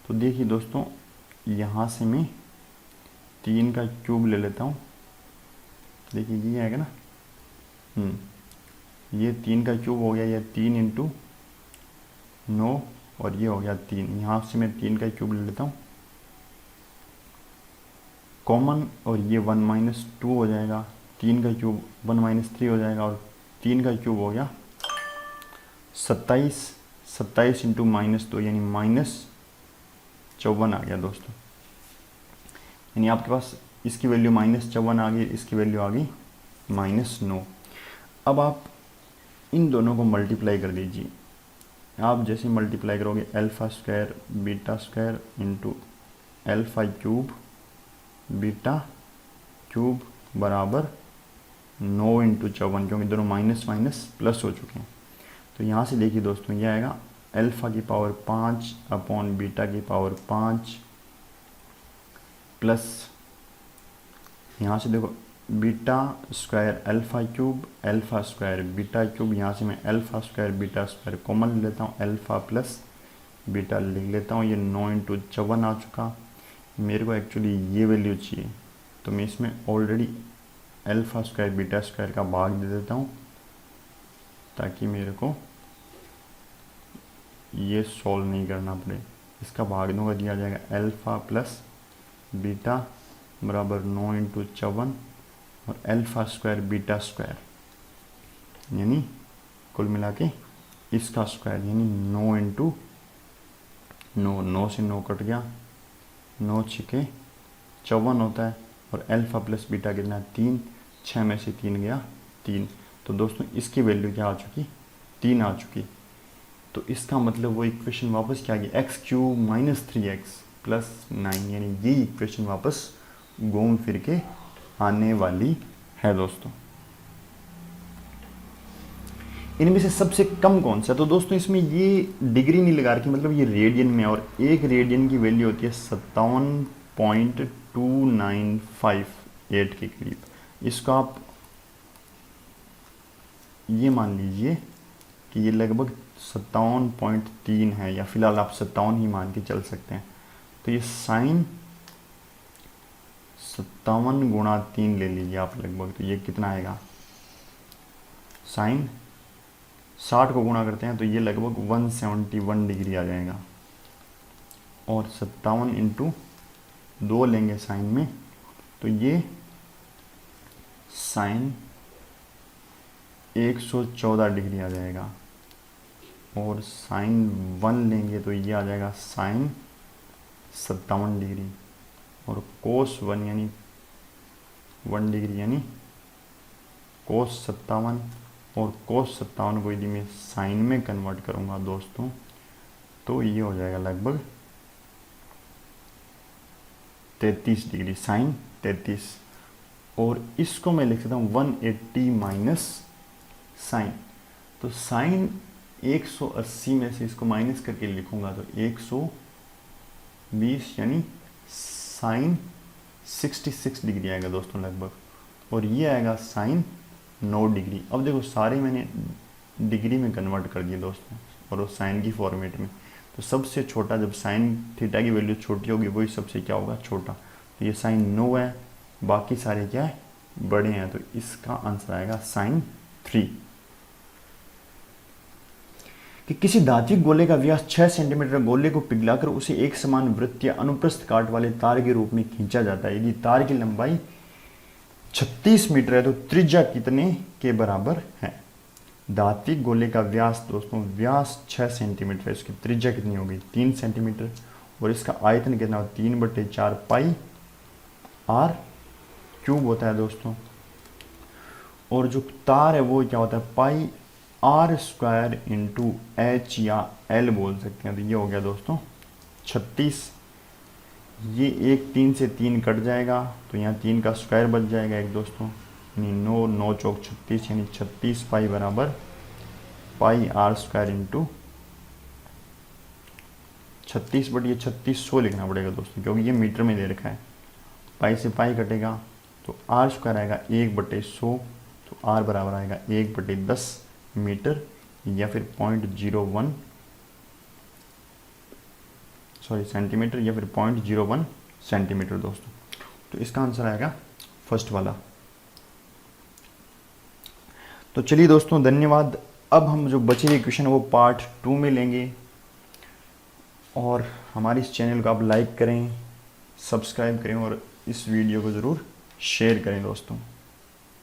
तो देखिए दोस्तों, यहाँ से मैं 3 का क्यूब ले लेता हूँ, देखिए ये आएगा ना, ये 3 का क्यूब हो गया, ये 3 इंटू 9 और ये हो गया 3। यहाँ से मैं 3 का क्यूब ले लेता हूँ कॉमन, और ये 1 - 2 हो जाएगा, 3 का क्यूब 1 - 3 हो जाएगा, और 3 का क्यूब हो गया 27, 27 इंटू -2 यानी -54 आ गया दोस्तों। यानी आपके पास इसकी वैल्यू -54 आ गई, इसकी वैल्यू आ गई -9। अब आप इन दोनों को मल्टीप्लाई कर दीजिए। आप जैसे मल्टीप्लाई करोगे alpha square beta square into alpha cube beta cube बराबर 9 इंटू 54, क्योंकि दोनों माइनस माइनस प्लस हो चुके हैं। तो यहाँ से देखिए दोस्तों, ये आएगा अल्फ़ा की पावर 5 अपॉन बीटा की पावर 5 प्लस, यहाँ से देखो beta square alpha cube alpha square beta cube, यहाँ से मैं alpha square beta square common ले लेता हूँ, अल्फ़ा प्लस बीटा लिख लेता हूँ। ये 9 इंटू 54 आ चुका। मेरे को एक्चुअली ये वैल्यू चाहिए, तो मैं इसमें already alpha square beta square का भाग दे देता हूँ ताकि मेरे को ये सॉल्व नहीं करना पड़े। इसका भाग दूंगा, दिया जाएगा अल्फ़ा प्लस बीटा बराबर 9 इंटू 54 और अल्फ़ा स्क्वायर बीटा स्क्वायर, यानी कुल मिला के इसका स्क्वायर, यानी 9 इंटू 9, 9 से 9 कट गया, 9 छिके 54 होता है, और अल्फ़ा प्लस बीटा कितना है 3, 6 में से 3 गया 3। तो दोस्तों इसकी वैल्यू क्या आ चुकी, 3 आ चुकी। तो इसका मतलब वो इक्वेशन वापस क्या आ गई, x³ - 3x + 9, यानी ये इक्वेशन वापस घूम फिर के आने वाली है दोस्तों। इनमें से सबसे कम कौन सा, तो दोस्तों इसमें ये डिग्री नहीं लगा रखी, मतलब ये रेडियन में, और एक रेडियन की वैल्यू होती है 57.2958 के करीब। इसको आप ये मान लीजिए कि ये लगभग 57.3 है, या फिलहाल आप 57 ही मान के चल सकते हैं। तो ये साइन 57 गुणा 3 ले लीजिए आप लगभग, तो ये कितना आएगा, साइन 60 को गुणा करते हैं तो ये लगभग 171 डिग्री आ जाएगा, और 57 इंटू 2 लेंगे साइन में तो ये साइन 114 डिग्री आ जाएगा, और साइन 1 लेंगे तो ये आ जाएगा साइन 57 डिग्री, और कोस 1 यानी 1 डिग्री यानी कोस 57, और कोस 57 को यदि मैं साइन में कन्वर्ट करूँगा दोस्तों तो ये हो जाएगा लगभग 33 डिग्री, साइन 33। और इसको मैं लिख सकता हूँ 180 माइनस साइन। तो साइन 180 में से इसको माइनस करके लिखूंगा तो 120 यानी साइन 66 डिग्री आएगा दोस्तों लगभग, और ये आएगा साइन 9 डिग्री। अब देखो सारे मैंने डिग्री में कन्वर्ट कर दिए दोस्तों, और वो साइन की फॉर्मेट में। तो सबसे छोटा, जब साइन थीटा की वैल्यू छोटी होगी वही सबसे क्या होगा, छोटा। तो ये साइन 9 है, बाकी सारे क्या है, बड़े हैं। तो इसका आंसर आएगा साइन 3। कि किसी धात्विक गोले का व्यास 6 सेंटीमीटर गोले को पिघलाकर उसे एक समान वृत्त या अनुप्रस्थ काट वाले तार के रूप में खींचा जाता है। यदि तार की लंबाई 36 मीटर है तो त्रिज्या कितने के बराबर है। धात्विक गोले का व्यास दोस्तों, व्यास 6 सेंटीमीटर है, उसकी त्रिज्या कितनी होगी 3 सेंटीमीटर, और इसका आयतन कितना हो 3/4 पाई आर क्यूब होता है दोस्तों। और जो तार है वो क्या होता है पाई आर स्क्वायर इंटू एच या एल बोल सकते हैं। तो ये हो गया दोस्तों 36। ये एक 3 से 3 कट जाएगा तो यहाँ 3 का स्क्वायर बच जाएगा एक दोस्तों, यानी 9 9 चौक 36, यानी 36 पाई बराबर पाई आर स्क्वायर इंटू 36 बट ये 3600 लिखना पड़ेगा दोस्तों क्योंकि ये मीटर में दे रखा है। पाई से पाई कटेगा तो आर स्क्वायर आएगा 1/100, तो आर बराबर आएगा 1/10 मीटर या फिर 0.01 सेंटीमीटर या फिर 0.01 सेंटीमीटर दोस्तों। तो इसका आंसर आएगा फर्स्ट वाला। तो चलिए दोस्तों धन्यवाद। अब हम जो बचे हुए क्वेश्चन है वो पार्ट 2 में लेंगे। और हमारे इस चैनल को आप लाइक करें, सब्सक्राइब करें और इस वीडियो को ज़रूर शेयर करें दोस्तों।